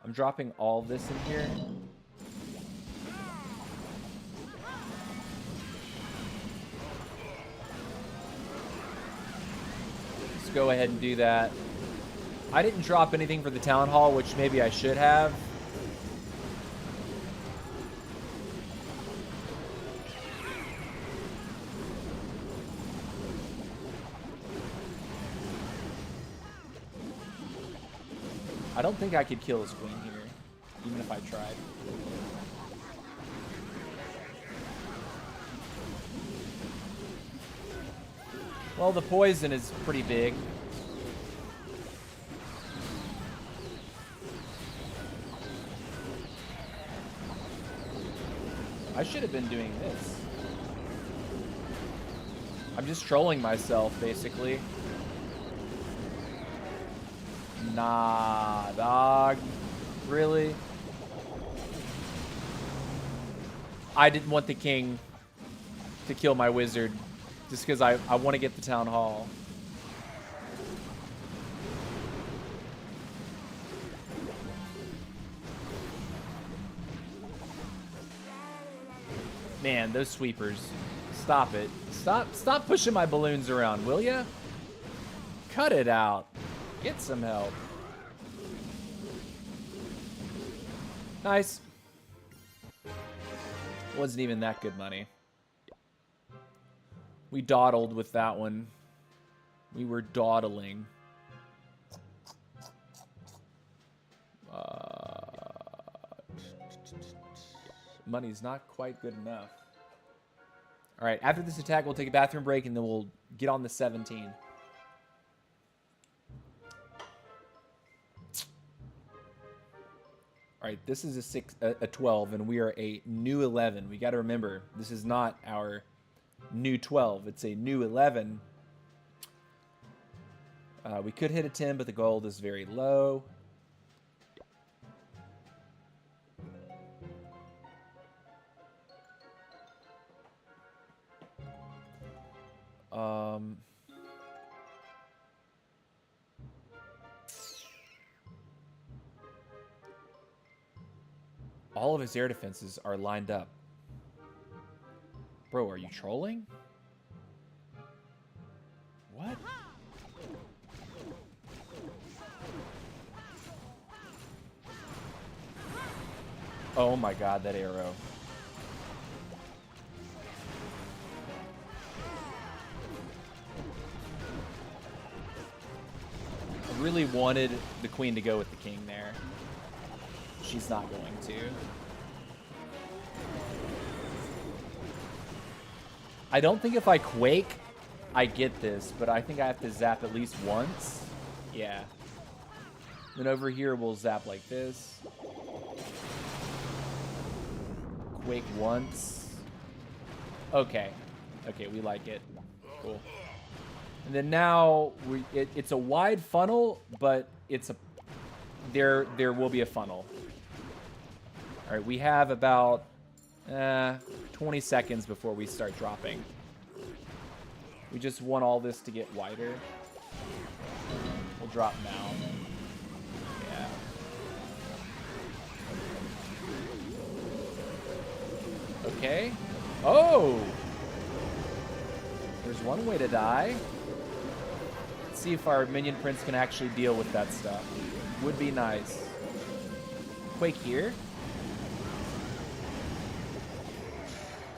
I'm dropping all this in here. Let's go ahead and do that. I didn't drop anything for the town hall, which maybe I should have. I don't think I could kill this queen here, even if I tried. Well, the poison is pretty big. I should have been doing this. I'm just trolling myself, basically. Nah, dog. Really? I didn't want the king to kill my wizard just because I want to get the town hall. Man, those sweepers. Stop it. Stop pushing my balloons around, will ya? Cut it out. Get some help. Nice. Wasn't even that good money. We dawdled with that one. We were dawdling. Money's not quite good enough. All right, after this attack, we'll take a bathroom break, and then we'll get on the 17. All right, this is a 12, and we are a new 11. We got to remember, this is not our new 12. It's a new 11. We could hit a 10, but the gold is very low. All of his air defenses are lined up. Bro, are you trolling? What? Oh my god, that arrow. I really wanted the queen to go with the king there. She's not going to. I don't think if I quake, I get this, but I think I have to zap at least once. Yeah. Then over here, we'll zap like this. Quake once. Okay. Okay, we like it. Cool. And then now, it's a wide funnel, but it's a... There will be a funnel. All right, we have about 20 seconds before we start dropping. We just want all this to get wider. We'll drop now. Yeah. Okay. Oh! There's one way to die. Let's see if our minion prince can actually deal with that stuff. Would be nice. Quake here.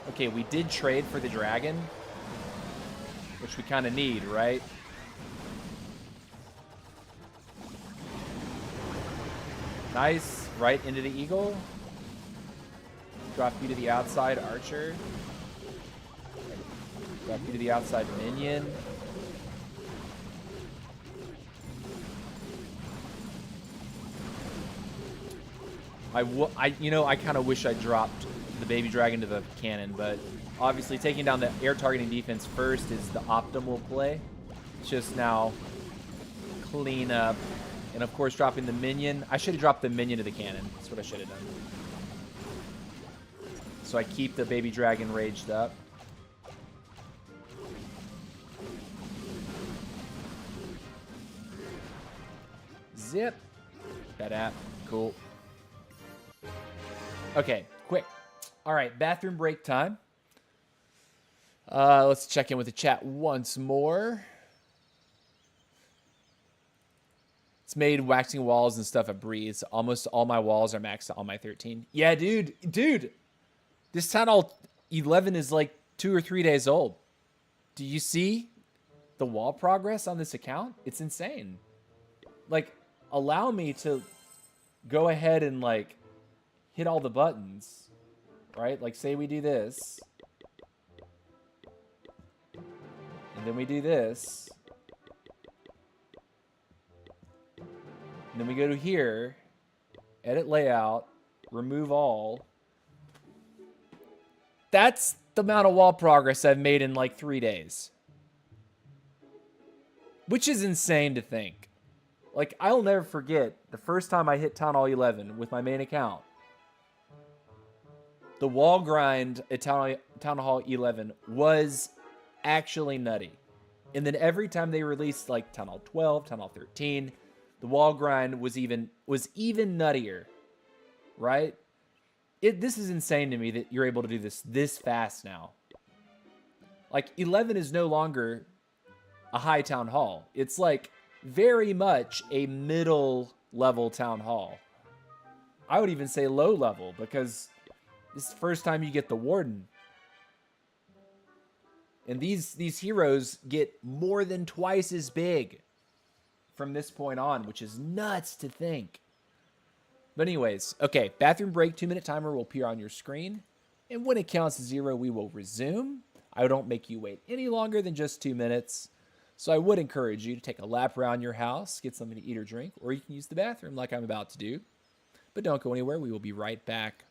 Okay, we did trade for the dragon, which we kind of need, right? Nice. Right into the eagle. Drop you to the outside, Archer. Drop you to the outside, Minion. I kind of wish I dropped the baby dragon to the cannon, but obviously taking down the air targeting defense first is the optimal play. It's just now clean up, and of course dropping the minion. I should have dropped the minion to the cannon. That's what I should have done. So I keep the baby dragon raged up. Zip. That app. Cool. Okay, quick. All right, bathroom break time. Let's check in with the chat once more. It's made waxing walls and stuff a breeze. Almost all my walls are maxed on my 13. Yeah, dude. This Town Hall 11 is like 2 or 3 days old. Do you see the wall progress on this account? It's insane. Like, allow me to go ahead and, like, hit all the buttons, right? Like, say we do this. And then we do this. And then we go to here, edit layout, remove all. That's the amount of wall progress I've made in like 3 days. Which is insane to think. Like, I'll never forget the first time I hit Town Hall 11 with my main account. The wall grind at Town Hall 11 was actually nutty. And then every time they released like Town Hall 12, Town Hall 13, the wall grind was even nuttier, right? This is insane to me that you're able to do this fast now. Like, 11 is no longer a high town hall. It's like very much a middle level town hall. I would even say low level, because this is the first time you get the warden. And these heroes get more than twice as big from this point on, which is nuts to think. But anyways, okay, bathroom break, 2-minute timer will appear on your screen. And when it counts to 0, we will resume. I don't make you wait any longer than just 2 minutes. So I would encourage you to take a lap around your house, get something to eat or drink, or you can use the bathroom like I'm about to do. But don't go anywhere. We will be right back.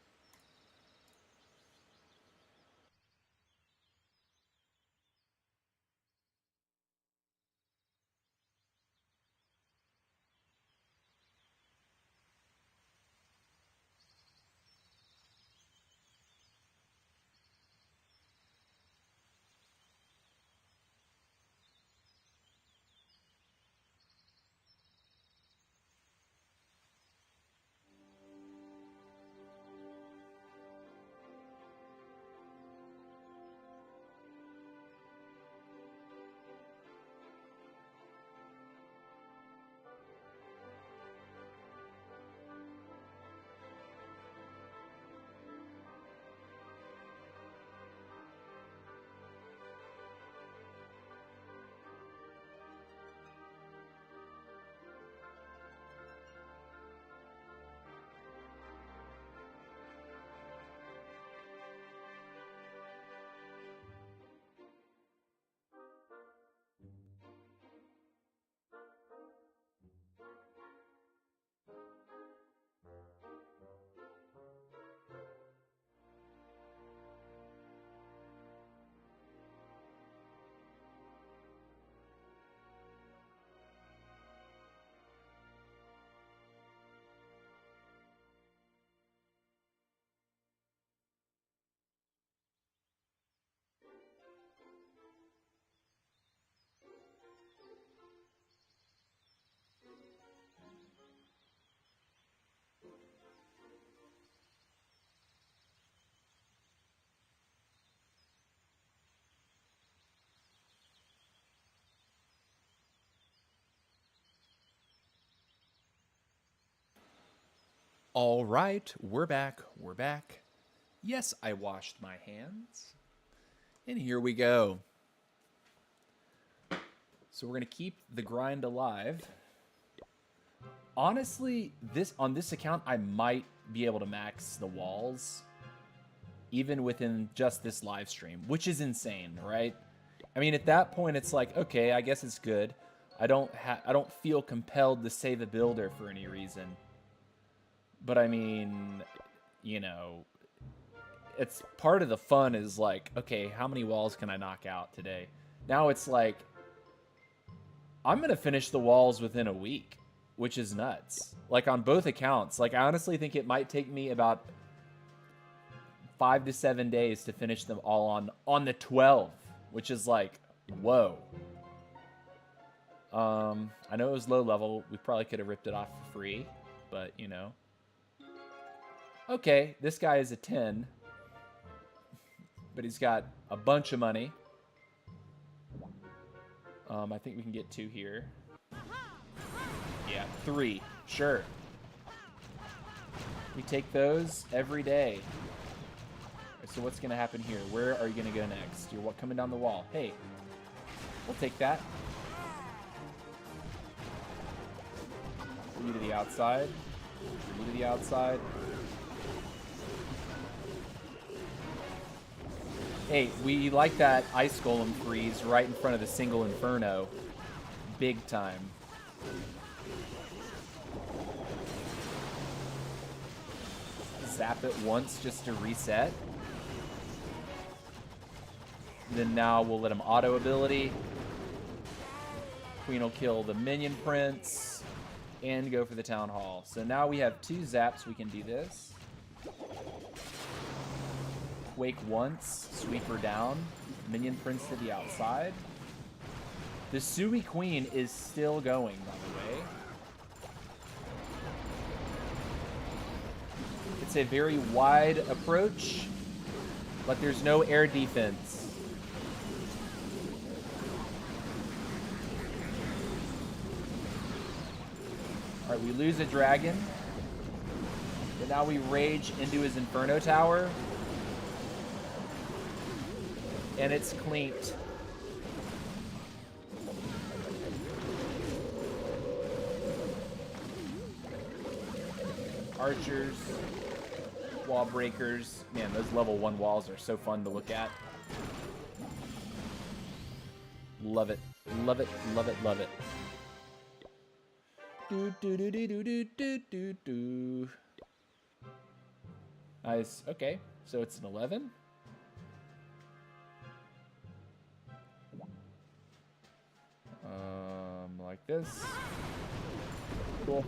All right, we're back. We're back. Yes, I washed my hands. And here we go. So we're going to keep the grind alive. Honestly, on this account, I might be able to max the walls. even within just this live stream, which is insane, right? I mean, at that point, it's like, okay, I guess it's good. I don't feel compelled to say the builder for any reason. But I mean, you know, it's part of the fun is like, okay, how many walls can I knock out today? Now it's like, I'm going to finish the walls within a week, which is nuts. Like on both accounts. Like I honestly think it might take me about 5 to 7 days to finish them all on the 12, which is like, whoa. I know it was low level. We probably could have ripped it off for free, but you know. Okay, this guy is a 10, but he's got a bunch of money. I think we can get 2 here. Yeah, 3. Sure. We take those every day. So what's going to happen here? Where are you going to go next? You're coming down the wall. Hey, we'll take that. You to the outside. You to the outside. Hey, we like that Ice Golem freeze right in front of the single Inferno. Big time. Zap it once just to reset. Then now we'll let him auto ability. Queen will kill the minion prince and go for the town hall. So now we have 2 zaps. We can do this. Quake once, sweep her down. Minion prince to the outside. The Sui Queen is still going, by the way. It's a very wide approach, but there's no air defense. All right, we lose a dragon. But now we rage into his Inferno Tower. And it's cleaned. Archers, wall breakers. Man, those level 1 walls are so fun to look at. Love it. Love it, love it, love it. Do, do, do, do, do, do, do, do. Nice. Okay, so it's an 11. Like this. Cool.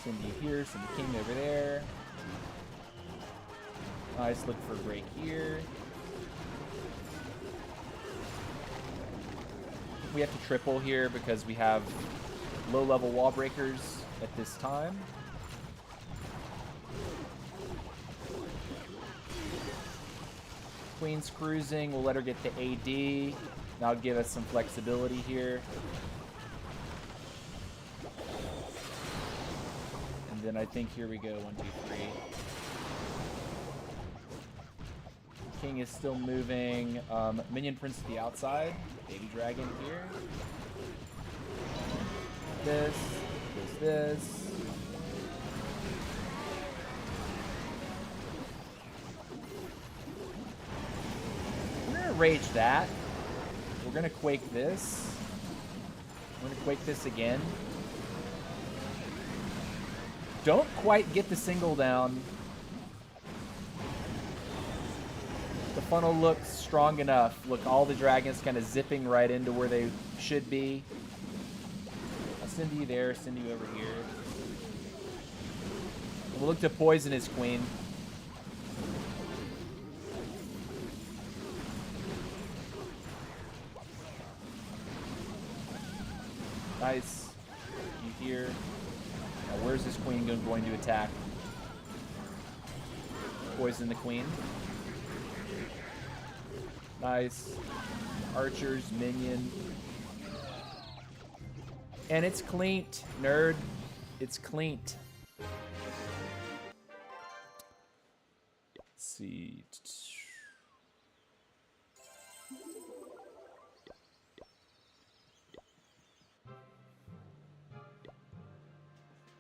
Send you here, send the king over there. Nice, look for a break here. We have to triple here because we have low-level wall breakers at this time. Queen's cruising. We'll let her get the AD. That'll give us some flexibility here. And then I think here we go. 1, 2, 3. King is still moving. Minion Prince to the outside. Baby Dragon here. This. Rage that. We're gonna quake this. We're gonna quake this again. Don't quite get the single down. The funnel looks strong enough. Look, all the dragons kind of zipping right into where they should be. I'll send you there, send you over here. We'll look to poison his queen. Nice. You here. Now where's this queen going to attack? Poison the queen. Nice. Archers, minion. And it's cleaned, nerd. It's cleaned. Let's see.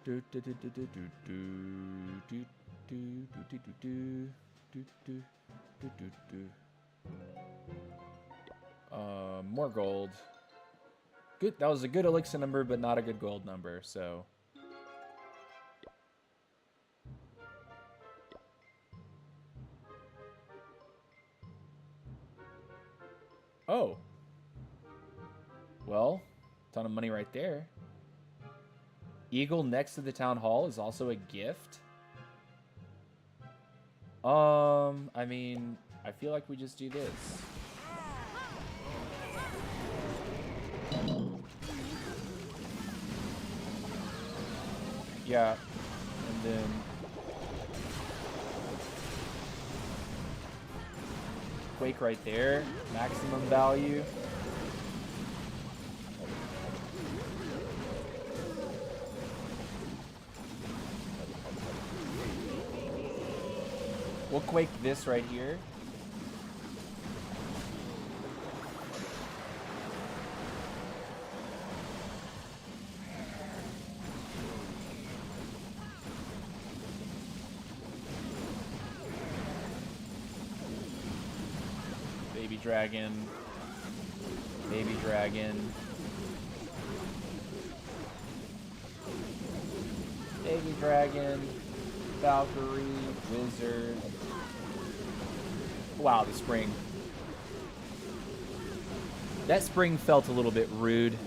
Do, do, do, do, do, do, do, do, do, do, do, do, do, do, do, do. More gold. Good. That was a good elixir number, but not a good gold number. So. Oh. Well, ton of money right there. Eagle next to the town hall is also a gift. I mean, I feel like we just do this. Yeah, and then Quake right there, maximum value. We'll Quake this right here. Baby dragon. Baby dragon. Baby dragon. Valkyrie. Wizard. Wow, the spring. That spring felt a little bit rude.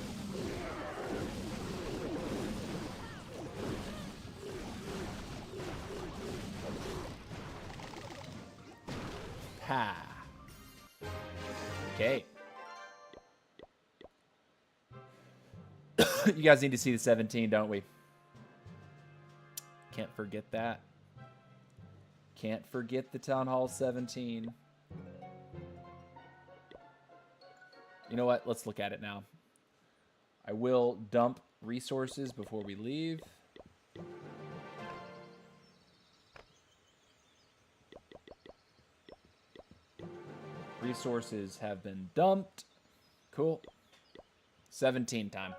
Ha. Okay. You guys need to see the 17, don't we? Can't forget that. Can't forget the Town Hall 17. You know what? Let's look at it now. I will dump resources before we leave. Resources have been dumped. Cool. 17 time.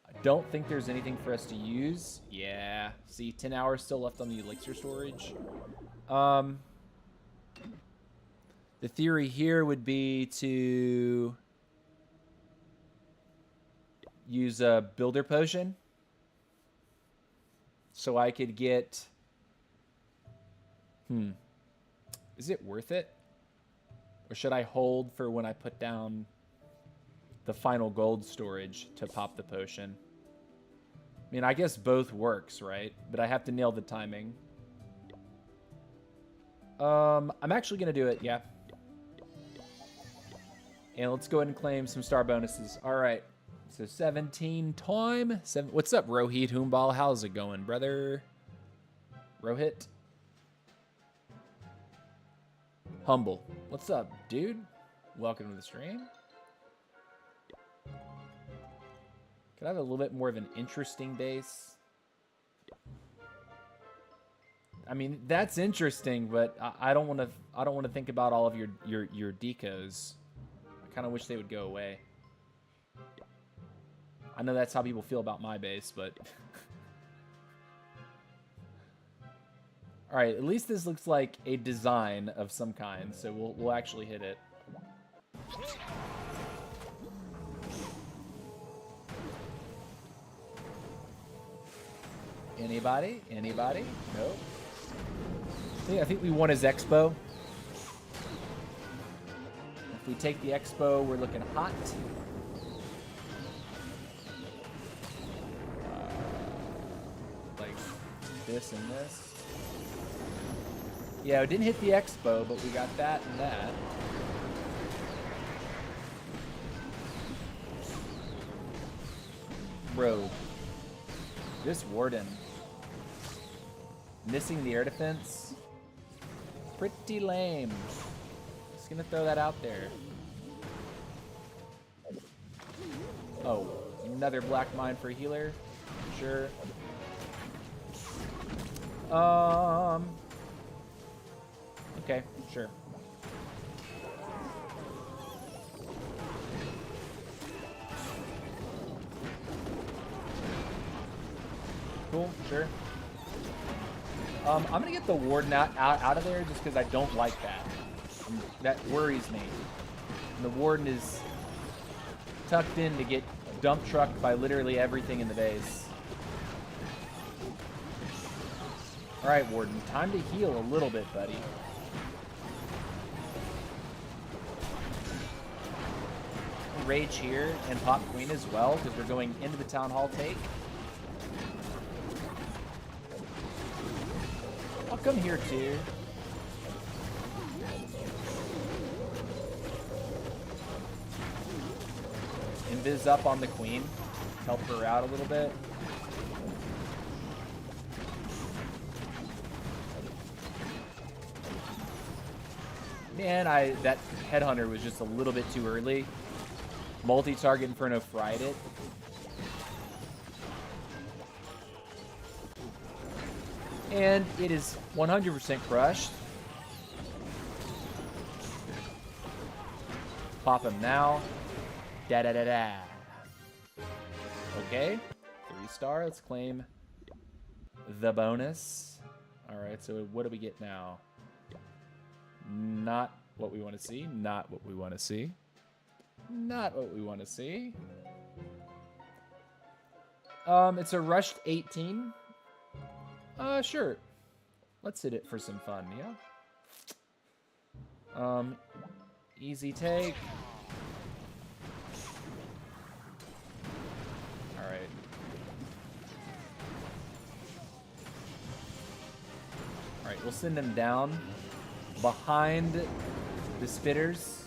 I don't think there's anything for us to use. Yeah. See, 10 hours still left on the elixir storage. The theory here would be to use a builder potion. So I could get... Is it worth it? Or should I hold for when I put down the final gold storage to pop the potion? I mean, I guess both works, right? But I have to nail the timing. I'm actually going to do it, yeah. And let's go ahead and claim some star bonuses. All right. So 17 time. What's up, Rohit Humbal? How's it going, brother? Rohit? Humble. What's up, dude? Welcome to the stream. Could I have a little bit more of an interesting base? I mean, that's interesting, but I don't want to. I don't want to think about all of your decos. I kind of wish they would go away. I know that's how people feel about my base, but all right. At least this looks like a design of some kind, so we'll actually hit it. Anybody? Anybody? Nope. I think we won his expo. If we take the expo, we're looking hot. Like this and this. Yeah, we didn't hit the expo, but we got that and that. Bro, this warden missing the air defense. Pretty lame. Just gonna throw that out there. Oh, another black mine for a healer. Sure. Okay, sure. Cool, sure. I'm gonna get the Warden out of there just because I don't like that. That worries me. And the Warden is tucked in to get dump trucked by literally everything in the base. Alright, Warden, time to heal a little bit, buddy. Rage here and pop Queen as well, because we're going into the Town Hall take. I'll come here too. Invis up on the Queen. Help her out a little bit. Man, that Headhunter was just a little bit too early. Multi-target Inferno fried it. And it is 100% crushed. Pop him now. Da-da-da-da. Okay. 3-star. Let's claim the bonus. Alright, so what do we get now? Not what we want to see. Not what we want to see. Not what we want to see. It's a rushed 18. Sure. Let's hit it for some fun, yeah? Easy take. Alright. Alright, we'll send them down behind the spitters.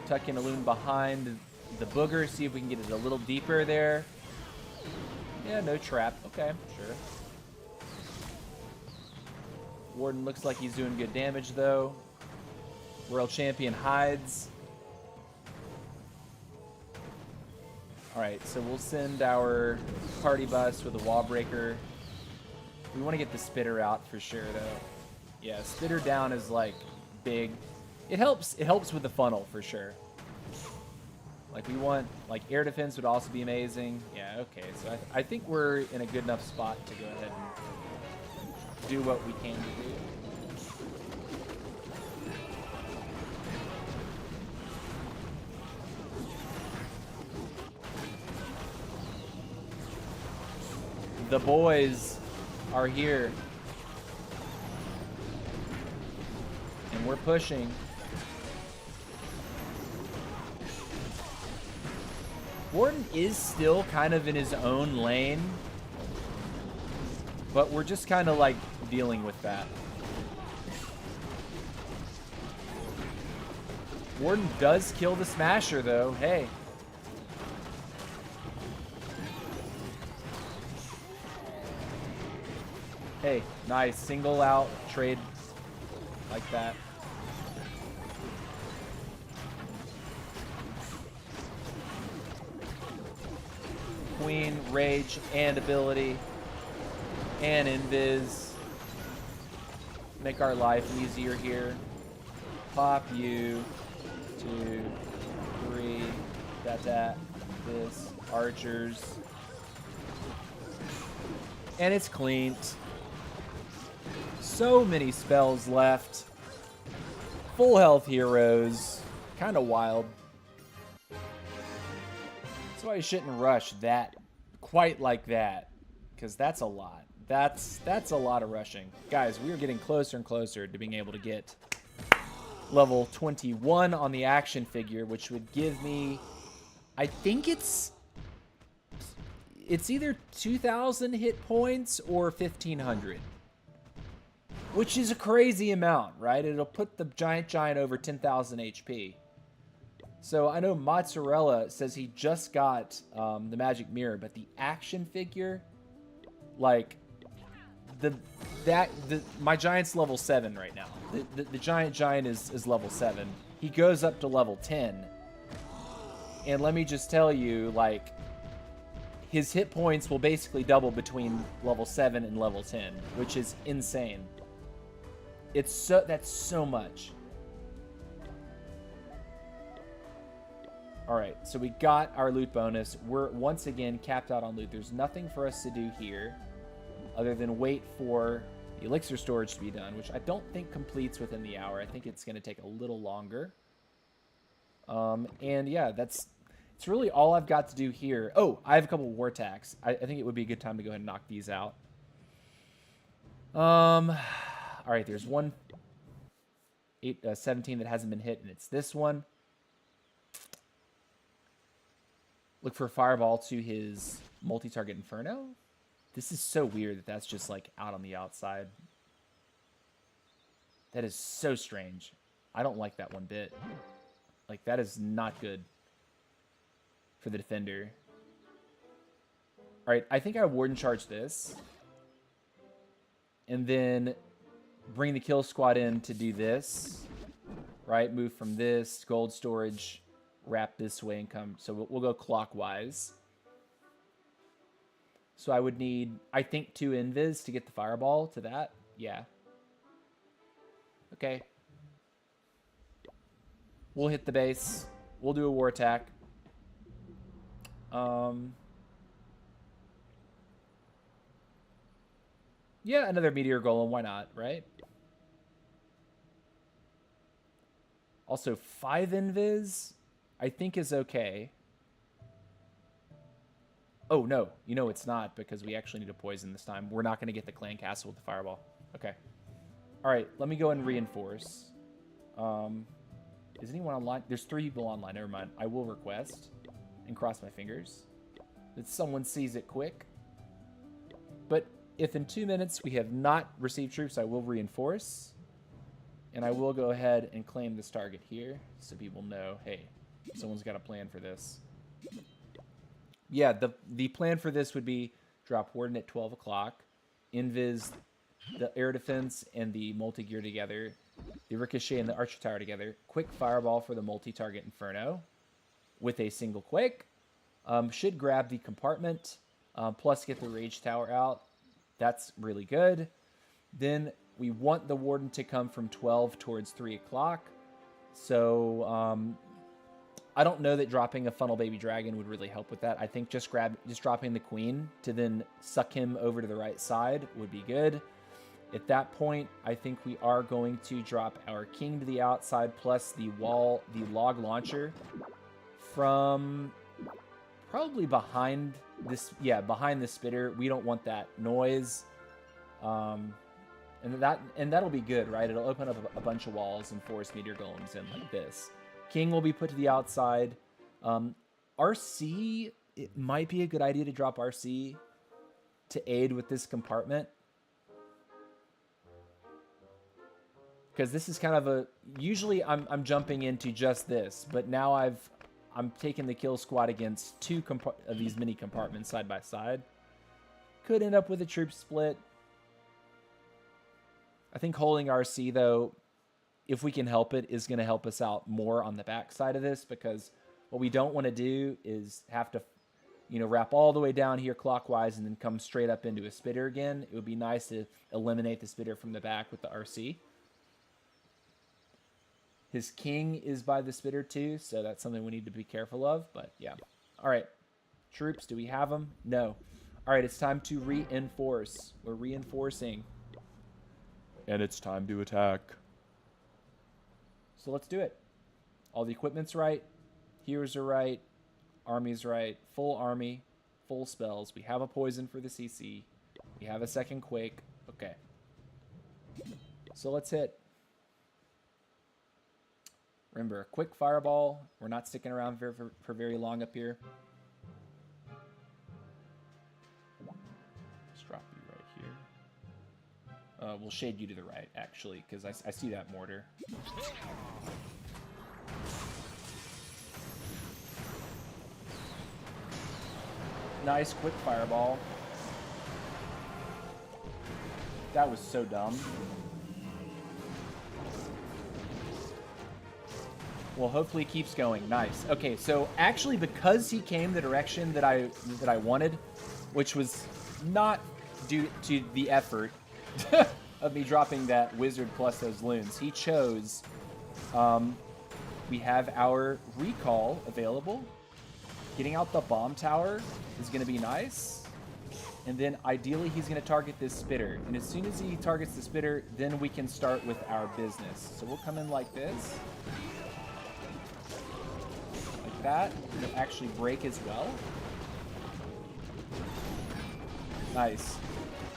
Tuck in a loon behind the booger, see if we can get it a little deeper there. Yeah, no trap. Okay, sure. Warden looks like he's doing good damage, though. World Champion hides. Alright, so we'll send our party bus with a wall breaker. We want to get the spitter out for sure, though. Yeah, spitter down is, like, big. It helps with the funnel, for sure. Like, we want, like, air defense would also be amazing. Yeah, okay, so I think we're in a good enough spot to go ahead and do what we can to do. The boys are here. And we're pushing. Warden is still kind of in his own lane. But we're just kind of like dealing with that. Warden does kill the Smasher though. Hey. Hey, nice. Single out trade like that. Queen, rage, and ability. And invis. Make our life easier here. Pop you. 2, 3. That. This. Archers. And it's cleaned. So many spells left. Full health heroes. Kind of wild. That's why you shouldn't rush that quite like that. Because that's a lot. That's a lot of rushing. Guys, we are getting closer and closer to being able to get level 21 on the action figure, which would give me, I think it's either 2,000 hit points or 1,500. Which is a crazy amount, right? It'll put the giant over 10,000 HP. So I know Mozzarella says he just got the magic mirror, but the action figure, like my giant's level 7 right now. The giant is level 7. He goes up to level 10, and let me just tell you, like, his hit points will basically double between level 7 and level 10, which is insane. That's so much. All right, so we got our loot bonus. We're once again capped out on loot. There's nothing for us to do here other than wait for the elixir storage to be done, which I don't think completes within the hour. I think it's going to take a little longer. And yeah, it's really all I've got to do here. Oh, I have a couple war attacks. I think it would be a good time to go ahead and knock these out. All right, there's one 17 that hasn't been hit, and it's this one. Look for a fireball to his multi-target Inferno. This is so weird that that's just like out on the outside. That is so strange. I don't like that one bit. Like, that is not good for the defender. All right, I think I Warden Charge this. And then bring the kill squad in to do this. Right, move from this, gold storage, wrap this way and come. So we'll go clockwise. So I would need, I think, 2 invis to get the fireball to that. Yeah. Okay. We'll hit the base. We'll do a war attack. Yeah, another meteor golem. Why not, right? Also, 5 invis, I think, is okay. Oh, no. You know it's not, because we actually need a poison this time. We're not going to get the clan castle with the fireball. Okay. All right, let me go and reinforce. Is anyone online? There's 3 people online. Never mind. I will request and cross my fingers that someone sees it quick. But if in 2 minutes we have not received troops, I will reinforce. And I will go ahead and claim this target here so people know, hey, someone's got a plan for this. Yeah, the plan for this would be drop Warden at 12 o'clock, invis the air defense and the multi-gear together, the ricochet and the archer tower together, quick fireball for the multi-target Inferno with a single quake. Should grab the compartment, plus get the rage tower out. That's really good. Then we want the Warden to come from 12 towards 3 o'clock. So I don't know that dropping a Funnel Baby Dragon would really help with that. I think just dropping the Queen to then suck him over to the right side would be good. At that point, I think we are going to drop our King to the outside plus the log launcher from probably behind this. Yeah, behind the spitter. We don't want that noise. And that'll be good, right? It'll open up a bunch of walls and force meteor golems in like this. King will be put to the outside. RC, it might be a good idea to drop RC to aid with this compartment. Because this is kind of a... Usually I'm jumping into just this, but now I'm taking the kill squad against 2 of these mini compartments side by side. Could end up with a troop split. I think holding RC, though, if we can help it, is going to help us out more on the back side of this, because what we don't want to do is have to, wrap all the way down here clockwise and then come straight up into a spitter again. It would be nice to eliminate the spitter from the back with the RC. His king is by the spitter too, so that's something we need to be careful of, but yeah. All right, troops, do we have them? No. All right, it's time to reinforce. We're reinforcing. And it's time to attack. So let's do it. All the equipment's right. Heroes are right. Army's right. Full army. Full spells. We have a poison for the CC. We have a second quake. Okay. So let's hit. Remember, a quick fireball. We're not sticking around for very long up here. Let's drop you right here. We'll shade you to the right, actually, because I see that mortar. Nice, quick fireball. That was so dumb. Well, hopefully he keeps going. Nice. Okay, so actually, because he came the direction that I wanted, which was not due to the effort of me dropping that wizard plus those loons, he chose We have our recall available. Getting out the bomb tower is going to be nice. And then ideally he's going to target this spitter. And as soon as he targets the spitter, then we can start with our business. So we'll come in like this. Like that. It'll actually break as well. Nice.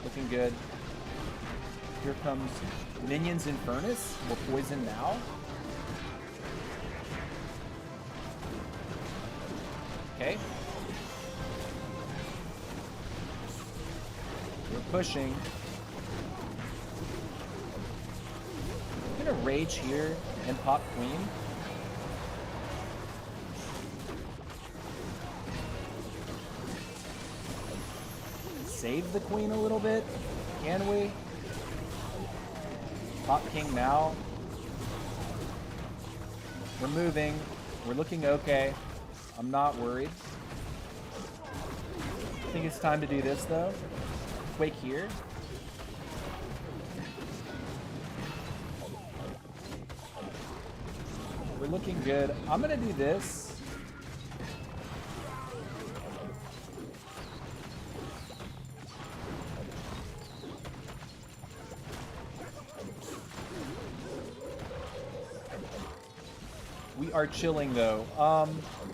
Looking good. Here comes minions in furnace. We're poisoned now. Okay. We're pushing. I'm gonna rage here and pop queen. Save the queen a little bit. Can we? Pop king now. We're moving. We're looking okay. I'm not worried. I think it's time to do this though. Quake here. We're looking good. I'm gonna do this. We are chilling though.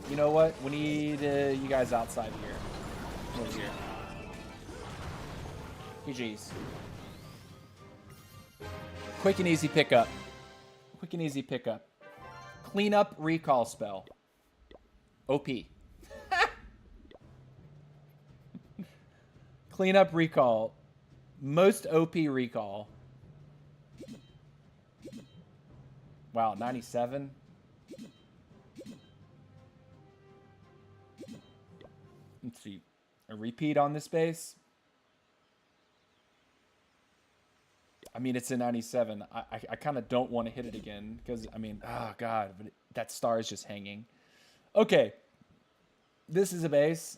You know what? We need you guys outside here. Over here. GG's. Quick and easy pickup. Quick and easy pickup. Clean up recall spell. OP. Clean up recall. Most OP recall. Wow, 97. Let's see. A repeat on this base. I mean, it's a 97. I kind of don't want to hit it again because, I mean, oh, God, but that star is just hanging. Okay. This is a base.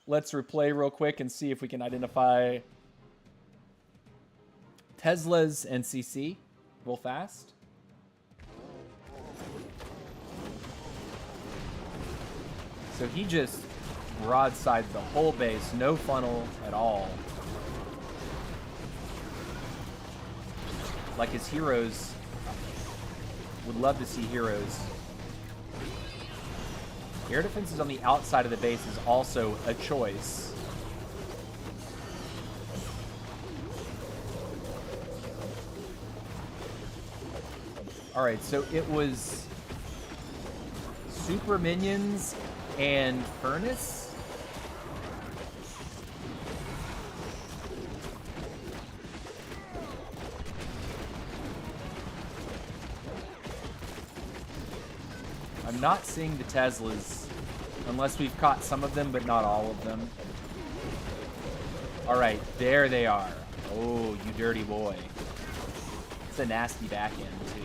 Let's replay real quick and see if we can identify Teslas and CC real fast. So he just broadside the whole base, no funnel at all. Like his heroes, would love to see heroes. Air defenses on the outside of the base is also a choice. All right, so it was super minions and furnace. I'm not seeing the Teslas, unless we've caught some of them, but not all of them. All right, there they are. Oh, you dirty boy. It's a nasty back end, too.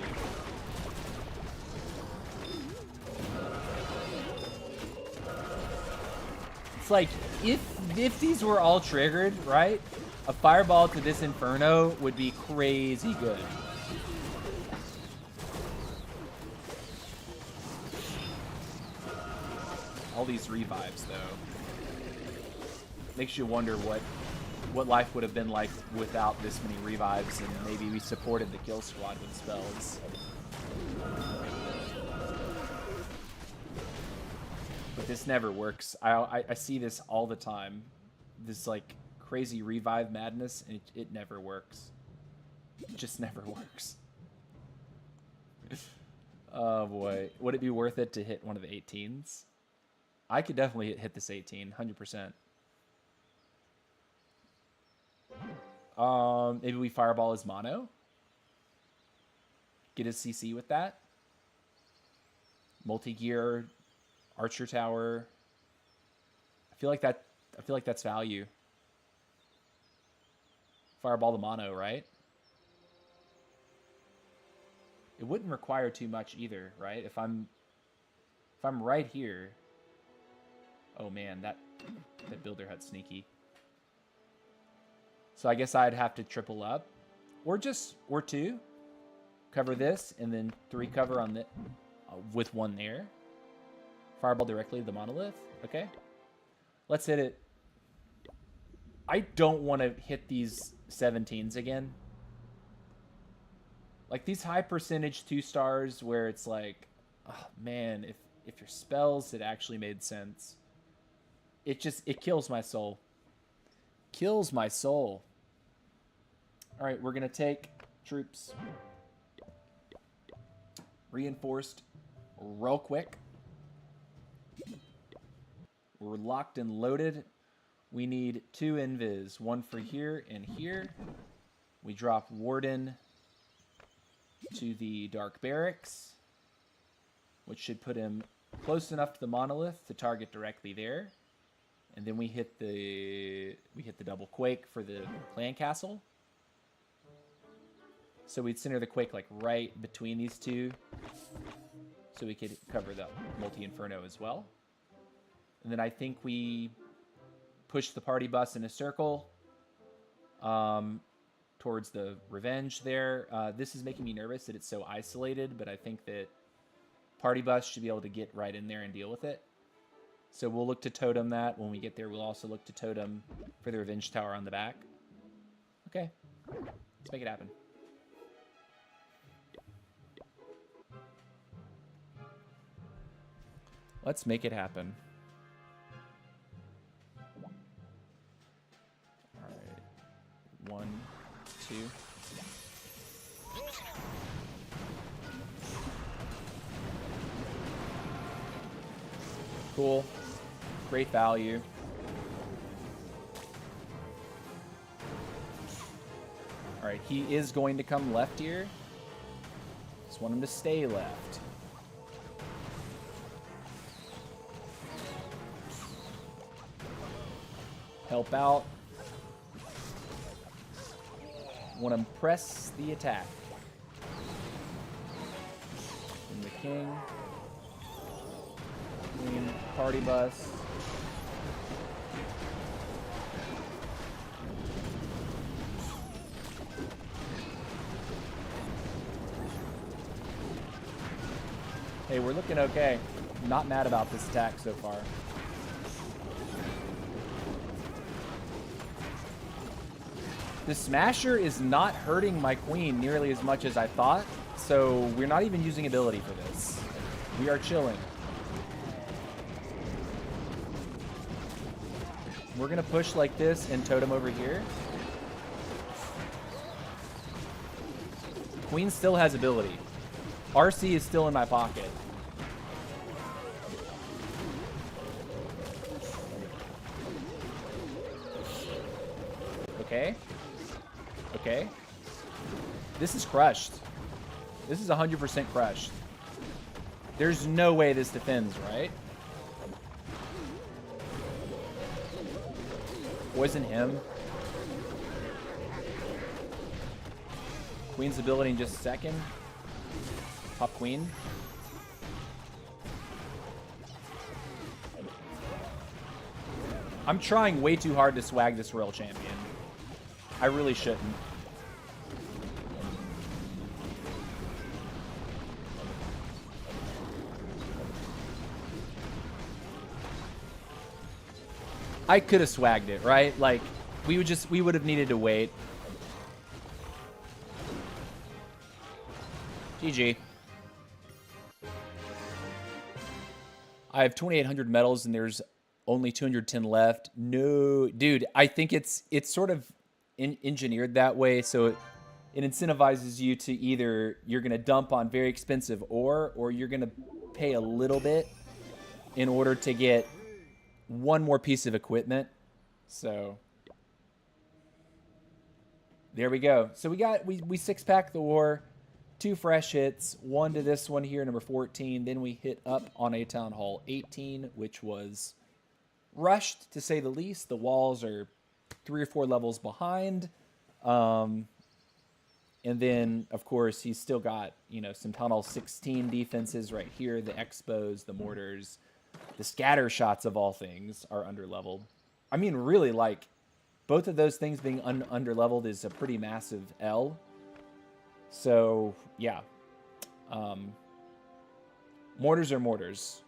It's like, if these were all triggered, right? A fireball to this Inferno would be crazy good. All these revives, though. Makes you wonder what life would have been like without this many revives, and maybe we supported the kill squad with spells. But this never works. I see this all the time. This, like, crazy revive madness, and it never works. It just never works. Oh, boy. Would it be worth it to hit one of the 18s? I could definitely hit this 18, 100%. Maybe we fireball his mono. Get his CC with that. Multi-gear, archer tower. I feel like that's value. Fireball the mono, right? It wouldn't require too much either, right? If I'm right here. Oh man, that builder had sneaky. So I guess I'd have to triple up. Or two. cover this, and then 3 cover on the with 1 there. Fireball directly to the monolith. Okay. Let's hit it. I don't want to hit these 17s again. Like these high percentage 2 stars where it's like, oh man, if your spells had actually made sense. It kills my soul. Kills my soul. All right, we're going to take troops. Reinforced real quick. We're locked and loaded. We need 2 invis. 1 for here and here. We drop Warden to the Dark Barracks, which should put him close enough to the monolith to target directly there. And then we hit the double quake for the clan castle. So we'd center the quake like right between these 2, so we could cover the multi-inferno as well. And then I think we push the party bus in a circle towards the revenge there. This is making me nervous that it's so isolated, but I think that party bus should be able to get right in there and deal with it. So we'll look to totem that. When we get there, we'll also look to totem for the revenge tower on the back. Okay, let's make it happen. Let's make it happen. All right, 1, 2. Cool. Great value. All right, he is going to come left here. Just want him to stay left. Help out. Want to press the attack. And the king. Queen, party bus. Hey, we're looking okay. Not mad about this attack so far. The Smasher is not hurting my queen nearly as much as I thought, so we're not even using ability for this. We are chilling. We're going to push like this and totem over here. Queen still has ability. RC is still in my pocket. Okay. Okay. This is crushed. This is 100% crushed. There's no way this defends, right? Poison him. Queen's ability in just a second. Pop queen. I'm trying way too hard to swag this royal champion. I really shouldn't. I could have swagged it, right? Like, we would have needed to wait. GG. I have 2,800 medals and there's only 210 left. No, dude, I think it's sort of engineered that way, so it incentivizes you to either you're going to dump on very expensive ore, or you're going to pay a little bit in order to get one more piece of equipment. So there we go. So we six-pack the ore, 2 fresh hits, 1 to this one here, number 14. Then we hit up on a Town Hall 18, which was rushed, to say the least. The walls are 3 or 4 levels behind. And then, of course, he's still got, you know, some Town Hall 16 defenses right here. The Expos, the Mortars, the scatter shots of all things are under-leveled. I mean, really, like, both of those things being under-leveled is a pretty massive L. So, yeah. Mortars are mortars.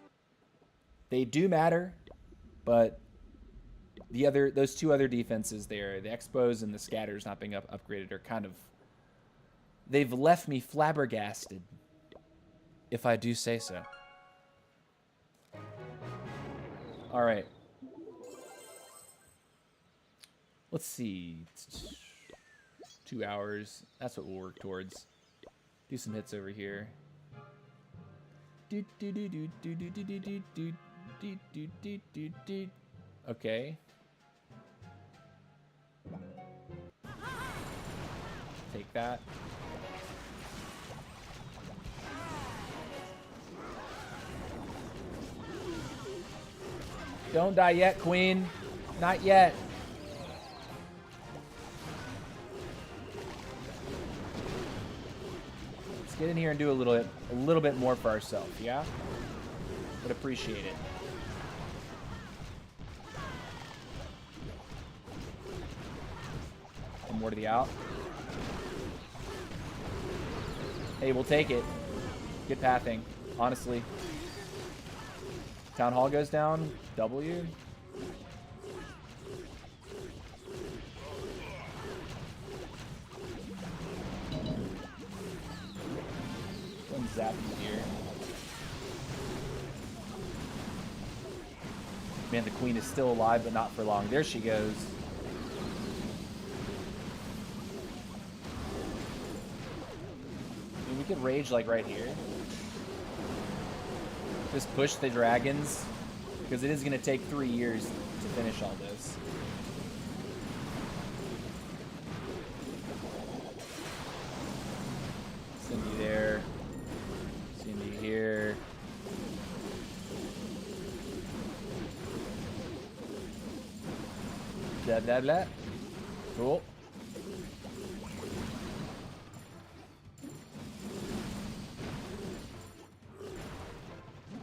They do matter, but those two other defenses there, the Expos and the Scatters not being upgraded, are kind of, they've left me flabbergasted, if I do say so. All right. Let's see. 2 hours. That's what we'll work towards. Do some hits over here. Okay. Take that. Don't die yet, Queen. Not yet. Let's get in here and do a little bit more for ourselves, yeah? Would appreciate it. One more to the out. Hey, we'll take it. Good pathing, honestly. Town Hall goes down. W. One zap here. Man, the Queen is still alive, but not for long. There she goes. I mean, we could rage like right here. Just push the dragons, because it is going to take 3 years to finish all this. Cindy there. Cindy here. Blah, blah, blah. Cool.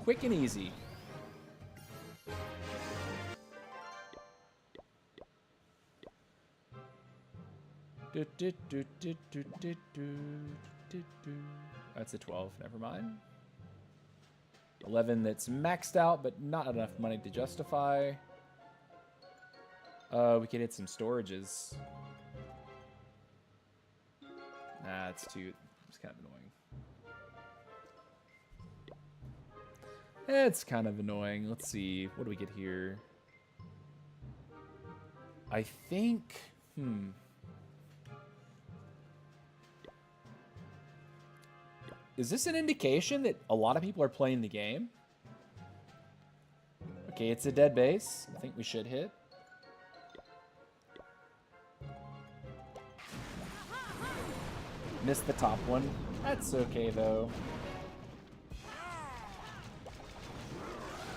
Quick and easy. That's a 12. Never mind. 11 that's maxed out, but not enough money to justify. We could hit some storages. Nah, it's kind of annoying. It's kind of annoying. Let's see. What do we get here? I think... Is this an indication that a lot of people are playing the game? Okay, it's a dead base. I think we should hit. Missed the top one. That's okay, though.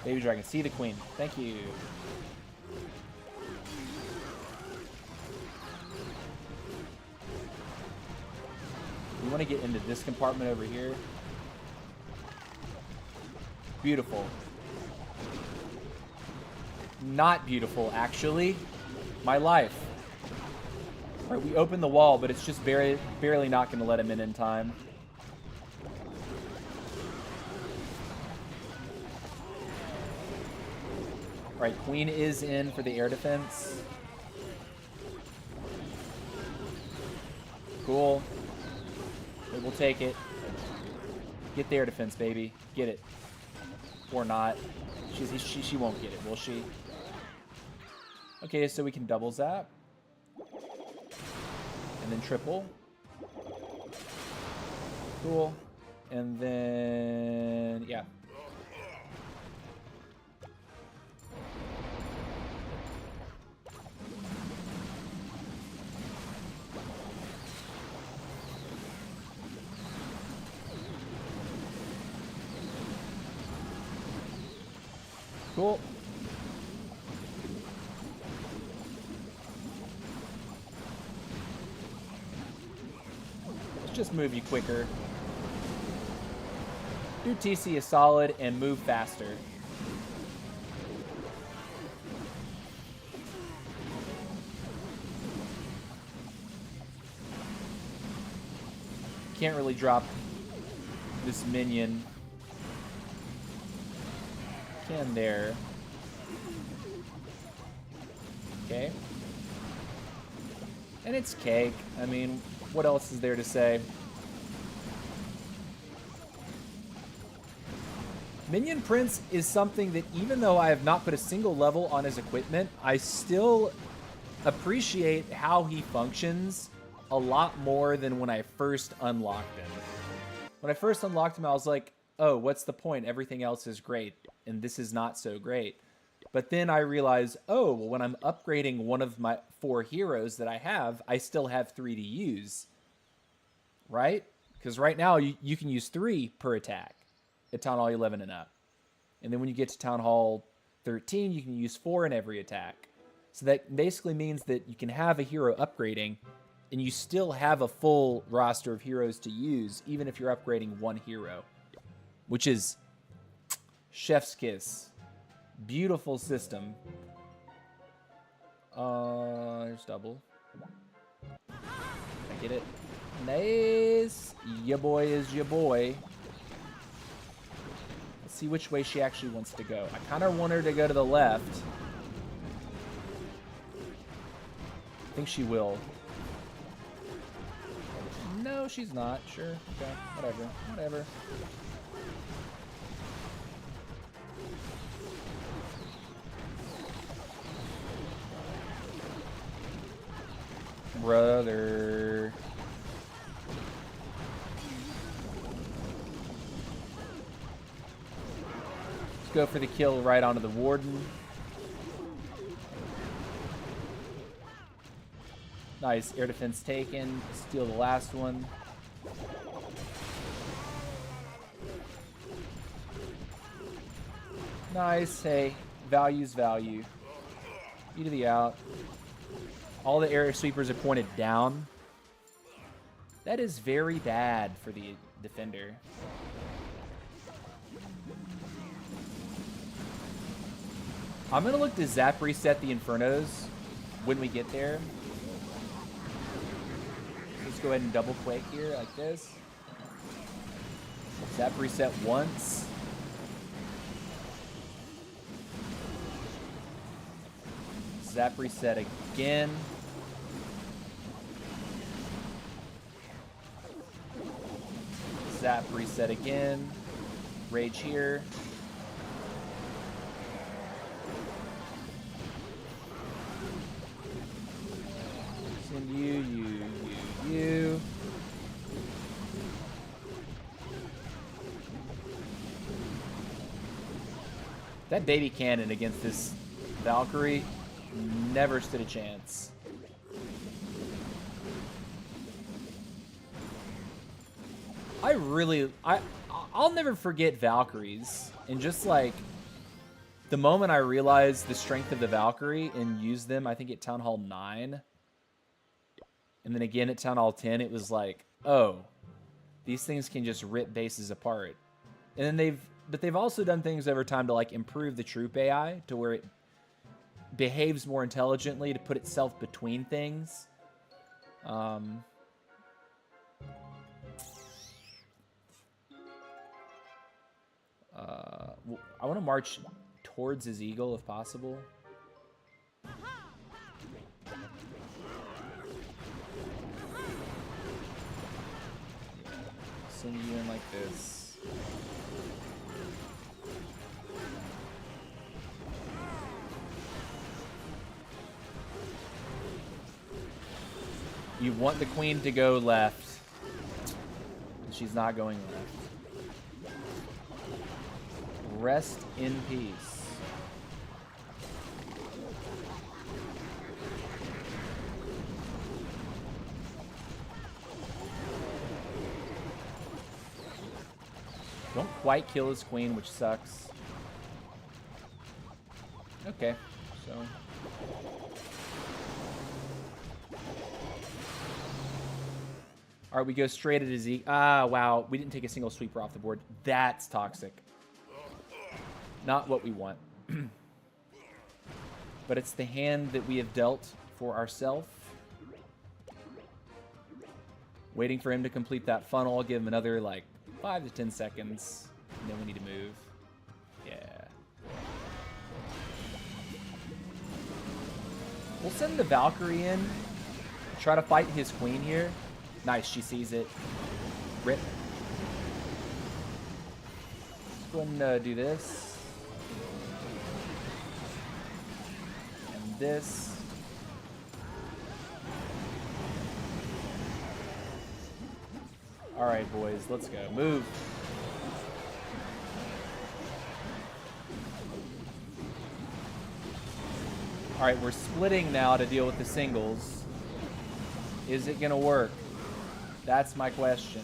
Baby Dragon, see the Queen. Thank you. We want to get into this compartment over here. Beautiful. Not beautiful, actually. My life. All right, we opened the wall, but it's just barely not going to let him in time. All right, Queen is in for the air defense. Cool. We'll take it. Get the air defense, baby. Get it. Or not. She won't get it, will she? Okay, so we can double zap. And then triple. Cool. And then... yeah. Cool. Let's just move you quicker. Do TC is solid and move faster. can't really drop this minion. Can there. Okay. And it's cake. I mean, what else is there to say? Minion Prince is something that even though I have not put a single level on his equipment, I still appreciate how he functions a lot more than when I first unlocked him. When I first unlocked him, I was like, oh, what's the point? Everything else is great, and this is not so great. But then I realized, oh, well, when I'm upgrading one of my 4 heroes that I have, I still have 3 to use, right? Because right now, you can use 3 per attack at Town Hall 11 and up. And then when you get to Town Hall 13, you can use 4 in every attack. So that basically means that you can have a hero upgrading, and you still have a full roster of heroes to use, even if you're upgrading 1 hero. Which is chef's kiss. Beautiful system. There's double. I get it. Nice. Ya boy is ya boy. Let's see which way she actually wants to go. I kind of want her to go to the left. I think she will. No, she's not. Sure. Okay. Whatever. Whatever. Brother. Let's go for the kill right onto the Warden. Nice. Air defense taken. Steal the last one. Nice. Hey, value's value. E to the out. All the area sweepers are pointed down. That is very bad for the defender. I'm going to look to zap reset the Infernos when we get there. Let's go ahead and double quake here like this. Zap reset once. Zap reset again. Zap reset again. Rage here. Send you. That baby cannon against this Valkyrie never stood a chance. I'll never forget Valkyries. And just like the moment I realized the strength of the Valkyrie and used them, I think at Town Hall 9. And then again at Town Hall 10, it was like, oh, these things can just rip bases apart. And then they've also done things over time to like improve the troop AI to where it behaves more intelligently to put itself between things. I want to march towards his eagle if possible. Send you in like this. You want the queen to go left. She's not going left. Rest in peace. Don't quite kill his queen, which sucks. Okay, so... Alright, we go straight at his E. Ah, wow. We didn't take a single sweeper off the board. That's toxic. Not what we want. But it's the hand that we have dealt for ourselves. Waiting for him to complete that funnel. I'll give him another like 5 to 10 seconds. And then we need to move. Yeah. We'll send the Valkyrie in. Try to fight his queen here. Nice, she sees it. Rip. Let's go ahead and do this. And this. Alright, boys, let's go. Move. Alright, we're splitting now to deal with the singles. Is it going to work? That's my question.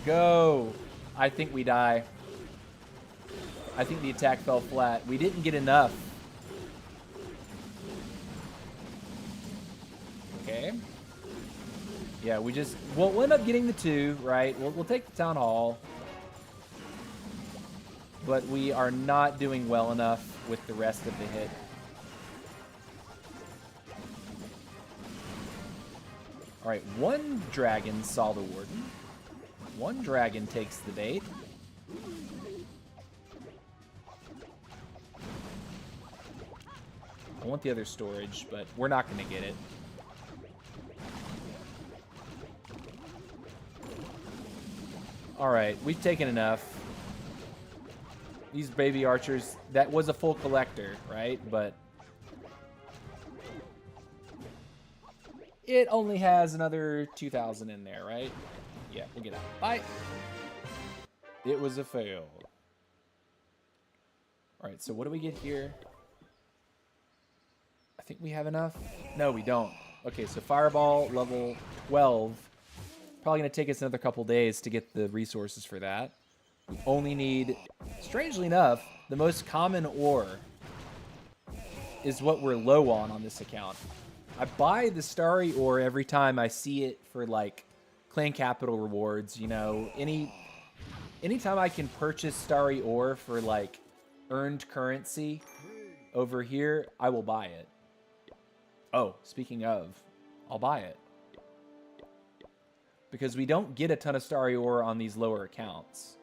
Go. I think we die. I think the attack fell flat. We didn't get enough. Okay. Yeah, we'll end up getting the 2, right? We'll take the Town Hall. But we are not doing well enough with the rest of the hit. Alright, one dragon saw the warden. One dragon takes the bait. I want the other storage, but we're not going to get it. Alright, we've taken enough. These baby archers, that was a full collector, right? But it only has another 2,000 in there, right? Yeah, we'll get out. Bye. It was a fail. All right, so what do we get here? I think we have enough. No, we don't. Okay, so Fireball level 12. Probably going to take us another couple days to get the resources for that. We only need, strangely enough, the most common ore is what we're low on this account. I buy the Starry ore every time I see it for, like, clan capital rewards, you know. Anytime I can purchase Starry ore for, like, earned currency over here, I will buy it. Oh, speaking of, I'll buy it. Because we don't get a ton of Starry ore on these lower accounts.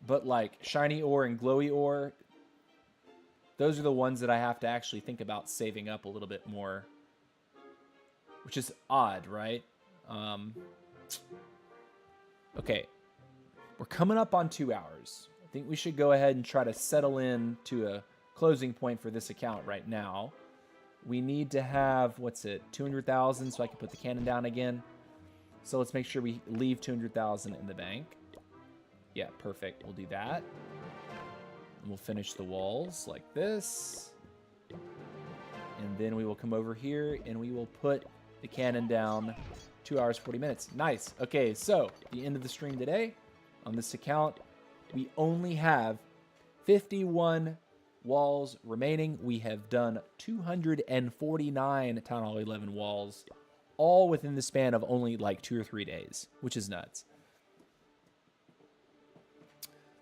But like shiny ore and glowy ore, those are the ones that I have to actually think about saving up a little bit more. Which is odd, right? Okay. We're coming up on 2 hours. I think we should go ahead and try to settle in to a closing point for this account right now. We need to have, what's it, 200,000 so I can put the cannon down again. So let's make sure we leave 200,000 in the bank. Yeah, perfect. We'll do that. And we'll finish the walls like this. And then we will come over here and we will put the cannon down. 2 hours, 40 minutes. Nice. Okay, so the end of the stream today on this account, we only have 51 walls remaining. We have done 249 Town Hall 11 walls, all within the span of only like 2 or 3 days, which is nuts.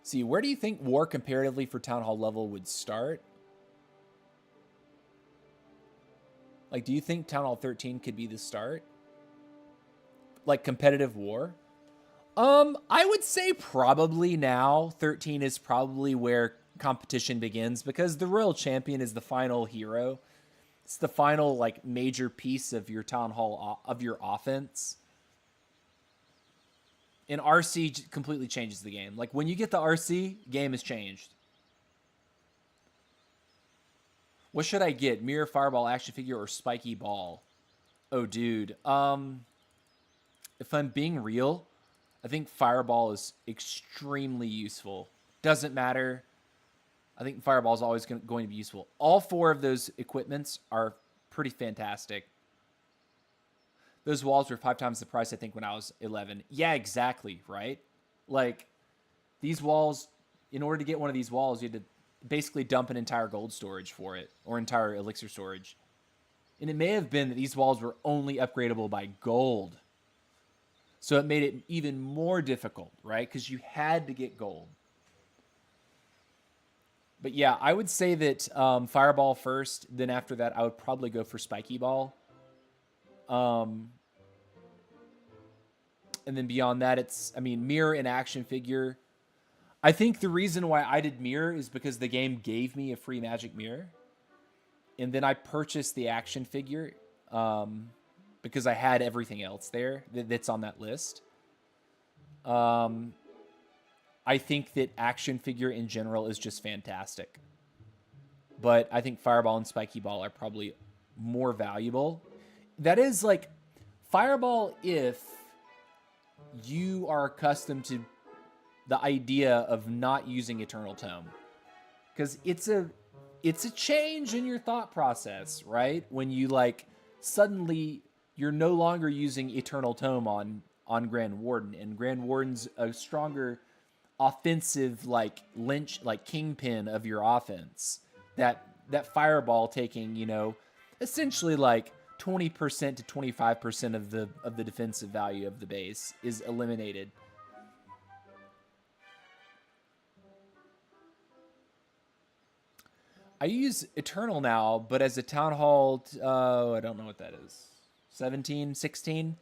See, where do you think war comparatively for Town Hall level would start? Like, do you think Town Hall 13 could be the start? Like, competitive war? I would say probably now. 13 is probably where competition begins because the Royal Champion is the final hero. It's the final, like, major piece of your Town Hall, of your offense. And RC completely changes the game. Like, when you get the RC, game is changed. What should I get? Mirror, Fireball, Action Figure, or Spiky Ball? Oh, dude. If I'm being real, I think Fireball is extremely useful. Doesn't matter. I think Fireball is always going to be useful. All 4 of those equipments are pretty fantastic. Those walls were 5 times the price, I think, when I was 11. Yeah, exactly, right? Like, these walls, in order to get one of these walls, you had to basically dump an entire gold storage for it, or entire elixir storage. And it may have been that these walls were only upgradable by gold. So it made it even more difficult, right? Because you had to get gold. But yeah, I would say that Fireball first. Then after that, I would probably go for Spiky Ball. And then beyond that, it's, I mean, Mirror and Action Figure. I think the reason why I did Mirror is because the game gave me a free Magic Mirror. And then I purchased the Action Figure because I had everything else there that's on that list. I think that Action Figure in general is just fantastic. But I think Fireball and Spiky Ball are probably more valuable. That is like Fireball if you are accustomed to the idea of not using Eternal Tome. Because it's a change in your thought process, right? When you like suddenly you're no longer using Eternal Tome on Grand Warden, and Grand Warden's a stronger offensive like Lynch, like kingpin of your offense. That Fireball taking, you know, essentially like 20% to 25% of the defensive value of the base is eliminated. I use Eternal now, but as a Town Hall, I don't know what that is. 17, 16?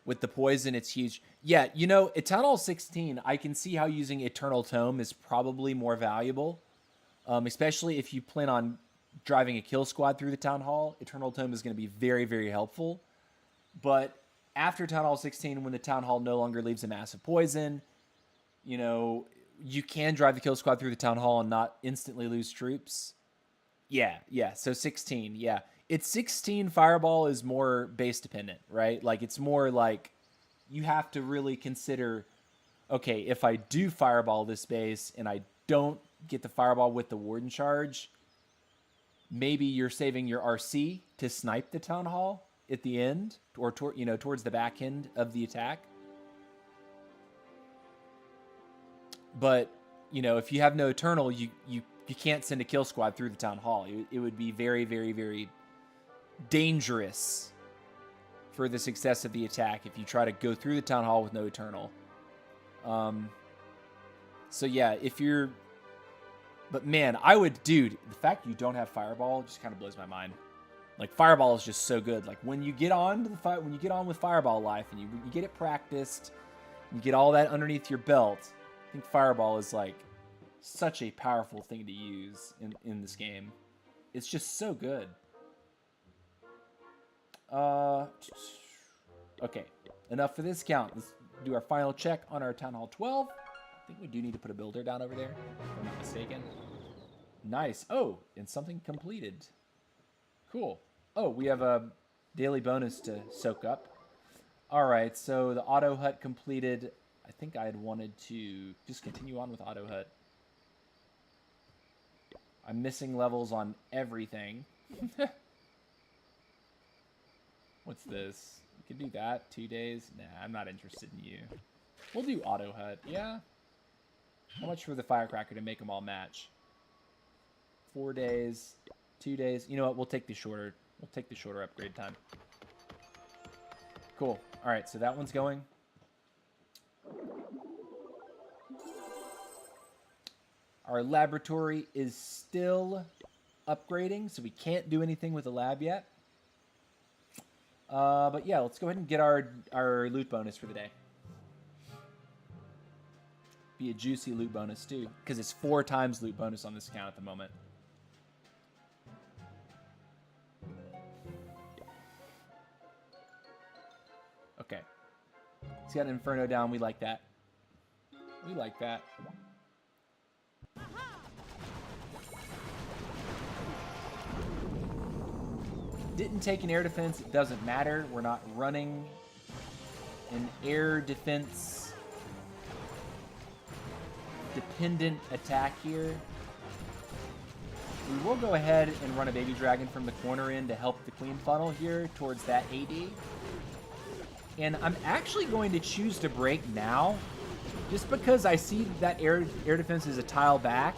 With the poison, it's huge. Yeah, you know, at Town Hall 16, I can see how using Eternal Tome is probably more valuable. Especially if you plan on driving a kill squad through the Town Hall. Eternal Tome is going to be very, very helpful. But after Town Hall 16, when the Town Hall no longer leaves a massive poison, you know, you can drive the kill squad through the Town Hall and not instantly lose troops. Yeah. So 16, yeah. It's 16 Fireball is more base dependent, right? Like it's more like you have to really consider, okay, if I do Fireball this base and I don't get the Fireball with the Warden charge, maybe you're saving your RC to snipe the Town Hall at the end or towards the back end of the attack. But, you know, if you have no Eternal, you can't send a kill squad through the Town Hall. It would be very, very, very dangerous for the success of the attack if you try to go through the Town Hall with no Eternal. So yeah, if you're... But man, dude, the fact you don't have Fireball just kind of blows my mind. Like Fireball is just so good. Like when you get on to the fight, when you get on with Fireball life and you get it practiced, you get all that underneath your belt, I think Fireball is like such a powerful thing to use in this game. It's just so good. Okay, enough for this count. Let's do our final check on our Town Hall 12. I think we do need to put a builder down over there, if I'm not mistaken. Nice. Oh, and something completed. Cool. Oh, we have a daily bonus to soak up. All right, so the auto hut completed. I think I had wanted to just continue on with auto hut. I'm missing levels on everything. What's this? We can do that. 2 days. Nah, I'm not interested in you. We'll do auto hut. Yeah. How much for the firecracker to make them all match? 4 days. 2 days. You know what? We'll take the shorter upgrade time. Cool. All right, so that one's going. Our laboratory is still upgrading, so we can't do anything with the lab yet. But yeah, let's go ahead and get our loot bonus for the day. Be a juicy loot bonus too, because it's 4 times loot bonus on this account at the moment. Okay. He's got an Inferno down. We like that. We like that. Didn't take an air defense. It doesn't matter. We're not running an air defense dependent attack here. We will go ahead and run a baby dragon from the corner in to help the queen funnel here towards that AD. And I'm actually going to choose to break now, just because I see that air defense is a tile back.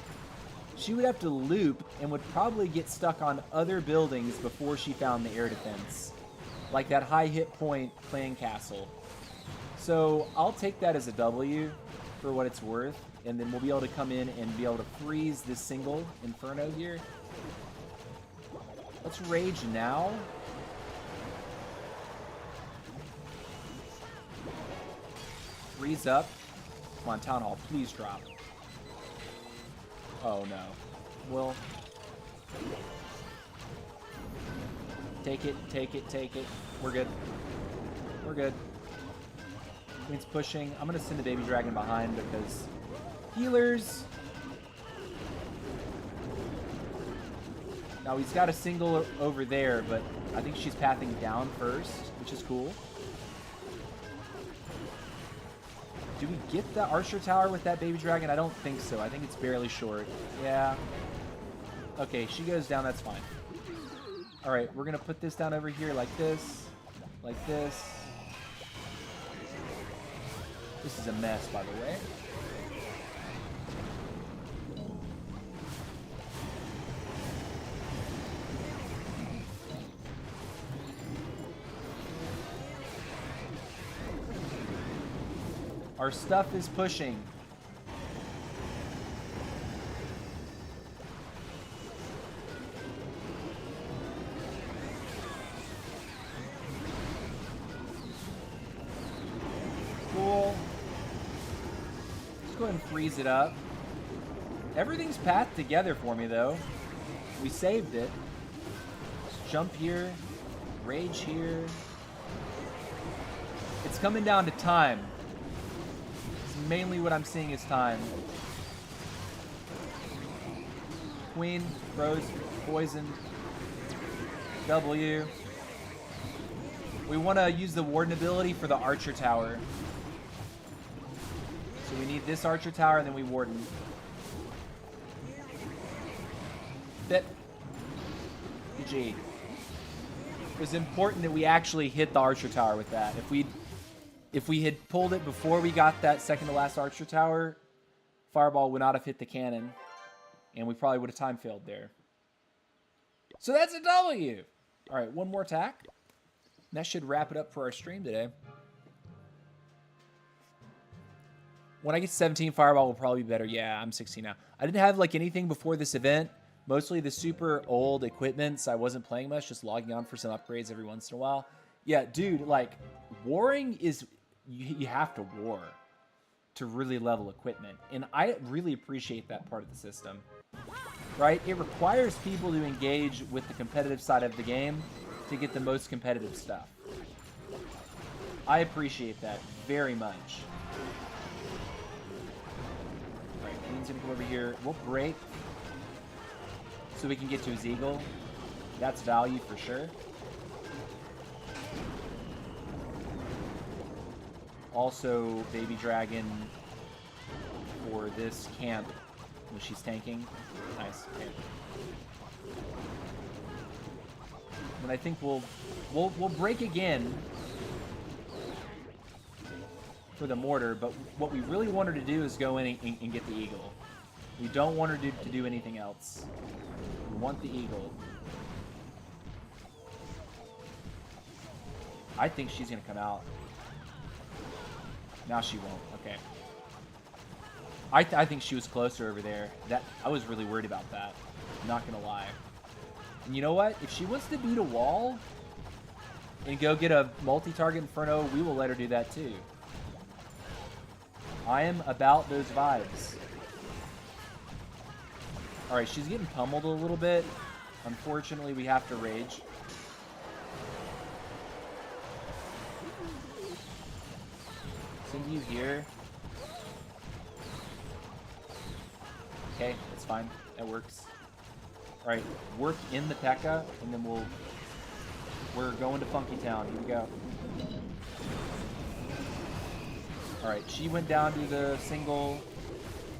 She would have to loop and would probably get stuck on other buildings before she found the air defense, like that high hit point clan castle. So I'll take that as a W for what it's worth. and then we'll be able to come in and be able to freeze this single Inferno here. Let's rage now. Freeze up. Come on, Town Hall, please drop. Oh no. Well, take it, take it, take it. We're good. We're good. Queen's pushing. I'm gonna send the baby dragon behind because healers. Now he's got a single over there, but I think she's pathing down first, which is cool. Do we get the Archer Tower with that baby dragon? I don't think so. I think it's barely short. Yeah. Okay, she goes down. That's fine. All right, we're going to put this down over here like this. Like this. This is a mess, by the way. Our stuff is pushing. Cool. Let's go ahead and freeze it up. Everything's pathed together for me, though. We saved it. Let's jump here. Rage here. It's coming down to time. Mainly what I'm seeing is time. Queen, froze, poisoned. W. We want to use the Warden ability for the Archer Tower. So we need this Archer Tower and then we Warden. Bit. GG. It was important that we actually hit the Archer Tower with that. If we had pulled it before we got that second to last Archer Tower, Fireball would not have hit the cannon, and we probably would have time failed there. So that's a W! All right, one more attack. That should wrap it up for our stream today. When I get 17, Fireball will probably be better. Yeah, I'm 16 now. I didn't have like anything before this event. Mostly the super old equipment, so I wasn't playing much, just logging on for some upgrades every once in a while. Yeah, dude, like, warring is... You have to war to really level equipment. And I really appreciate that part of the system. Right? It requires people to engage with the competitive side of the game to get the most competitive stuff. I appreciate that very much. Alright, Queen's gonna come over here. We'll break so we can get to his eagle. That's value for sure. Also, Baby Dragon for this camp when she's tanking. Nice. Okay. And I think we'll break again for the mortar, but what we really want her to do is go in and get the eagle. We don't want her to do anything else. We want the eagle. I think she's gonna come out. Now she won't. Okay. I think she was closer over there. I was really worried about that. I'm not gonna lie. And you know what? If she wants to beat a wall and go get a multi-target Inferno, we will let her do that too. I am about those vibes. Alright, she's getting pummeled a little bit. Unfortunately, we have to rage. Send you here. Okay, that's fine. That works. Alright, work in the P.E.K.K.A. and then we're going to Funky Town. Here we go. Alright, she went down to the single.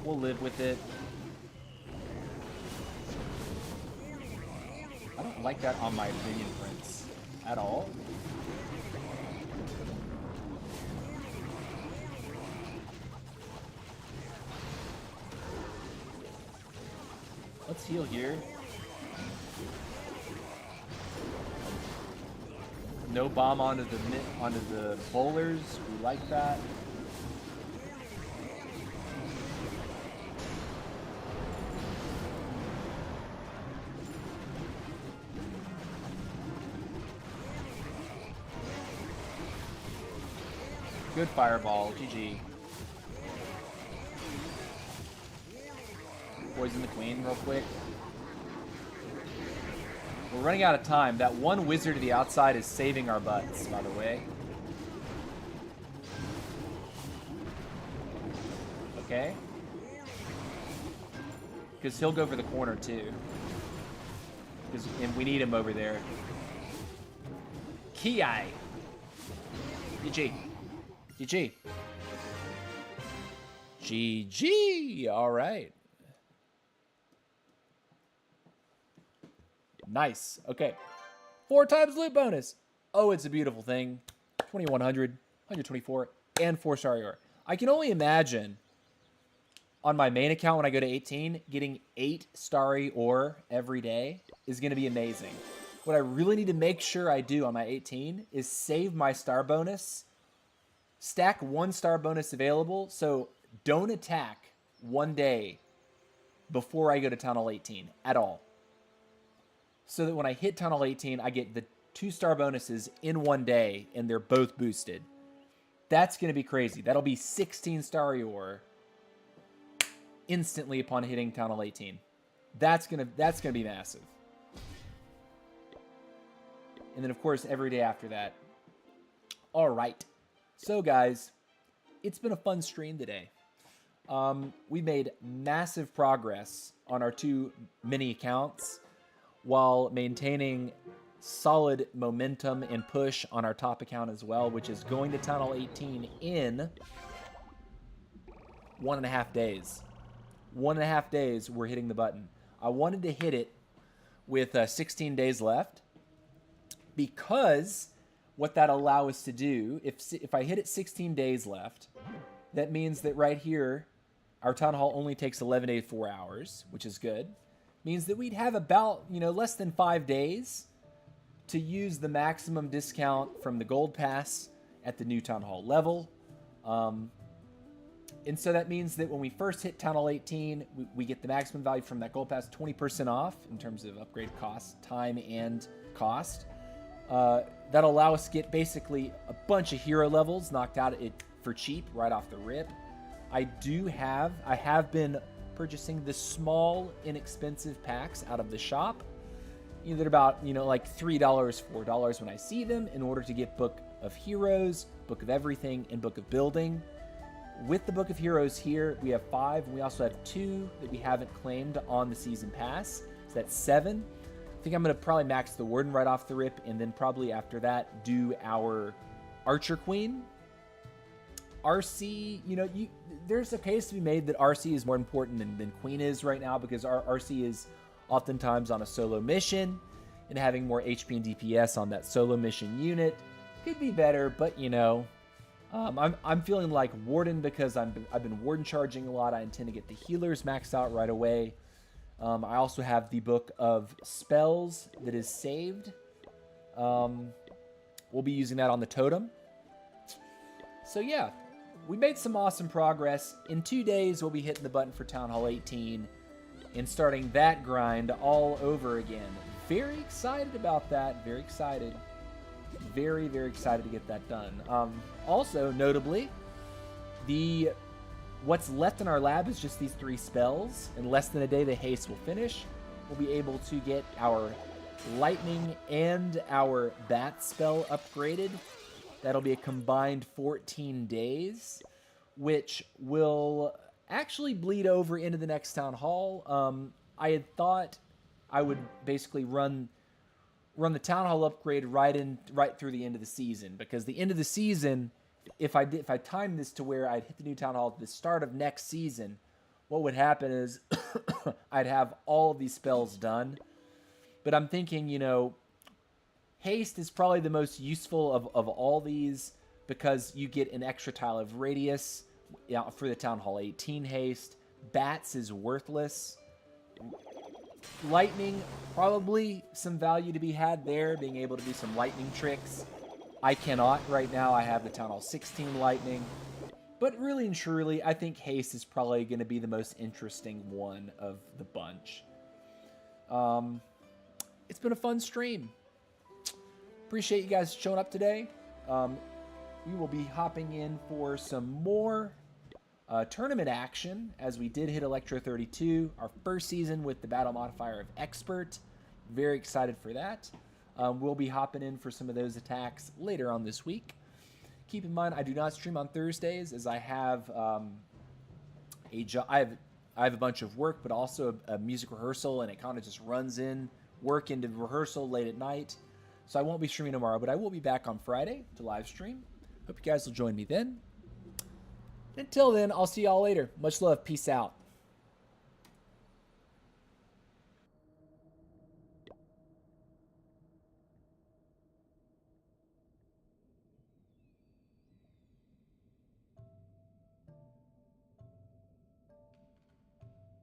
We'll live with it. I don't like that on my minion prints at all. Let's heal here. No bomb onto the bowlers. We like that. Good fireball. GG. Poison the queen real quick. We're running out of time. That one wizard to the outside is saving our butts, by the way. Okay. Because he'll go for the corner, too. And we need him over there. Ki. GG. GG. GG. All right. Nice. Okay. 4 times loot bonus. Oh, it's a beautiful thing. 2100, 124, and 4-star ore. I can only imagine on my main account when I go to 18, getting 8 starry ore every day is going to be amazing. What I really need to make sure I do on my 18 is save my star bonus, stack 1 star bonus available, so don't attack one day before I go to Town Hall 18 at all. So that when I hit Town Hall 18, I get the 2 star bonuses in one day, and they're both boosted. That's going to be crazy. That'll be 16 starry ore instantly upon hitting Town Hall 18. That's gonna be massive. And then, of course, every day after that. All right. So, guys, it's been a fun stream today. We made massive progress on our 2 mini accounts while maintaining solid momentum and push on our top account as well, which is going to Town Hall 18 in 1.5 days. 1.5 days, we're hitting the button. I wanted to hit it with 16 days left because what that allow us to do, if I hit it 16 days left, that means that right here, our Town Hall only takes 11 days, 4 hours, which is good. Means that we'd have about, less than 5 days to use the maximum discount from the Gold Pass at the new Town Hall level. And so that means that when we first hit Town Hall 18, we get the maximum value from that Gold Pass 20% off in terms of upgrade cost, time, and cost. That'll allow us to get basically a bunch of hero levels knocked out for cheap right off the rip. I have been purchasing the small, inexpensive packs out of the shop. They're about, like $3, $4 when I see them in order to get Book of Heroes, Book of Everything, and Book of Building. With the Book of Heroes here, we have 5, and we also have 2 that we haven't claimed on the Season Pass. So that's 7. I think I'm going to probably max the Warden right off the rip, and then probably after that, do our Archer Queen. RC, there's a case to be made that RC is more important than Queen is right now, because our RC is oftentimes on a solo mission, and having more HP and DPS on that solo mission unit could be better, but I'm feeling like Warden because I've been Warden charging a lot. I intend to get the healers maxed out right away. I also have the Book of Spells that is saved. We'll be using that on the totem. So yeah, we made some awesome progress. In 2 days, we'll be hitting the button for Town Hall 18 and starting that grind all over again. Very excited about that. Very excited. Very, very excited to get that done. Also, notably, what's left in our lab is just these 3 spells. In less than a day, the haste will finish. We'll be able to get our lightning and our bat spell upgraded. That'll be a combined 14 days, which will actually bleed over into the next Town Hall. I had thought I would basically run the Town Hall upgrade right through the end of the season, because the end of the season, if I timed this to where I'd hit the new Town Hall at the start of next season, what would happen is I'd have all of these spells done. But I'm thinking, haste is probably the most useful of all these, because you get an extra tile of radius for the Town Hall 18 haste. Bats is worthless. Lightning, probably some value to be had there, being able to do some lightning tricks. I cannot right now. I have the Town Hall 16 lightning. But really and truly, I think haste is probably going to be the most interesting one of the bunch. It's been a fun stream. Appreciate you guys showing up today. we will be hopping in for some more tournament action, as we did hit Electro 32, our first season with the battle modifier of Expert. Very excited for that. We'll be hopping in for some of those attacks later on this week. Keep in mind, I do not stream on Thursdays, as I have a job. I have a bunch of work, but also a music rehearsal, and it kind of just runs in work into rehearsal late at night. So I won't be streaming tomorrow, but I will be back on Friday to live stream. Hope you guys will join me then. Until then, I'll see y'all later. Much love. Peace out.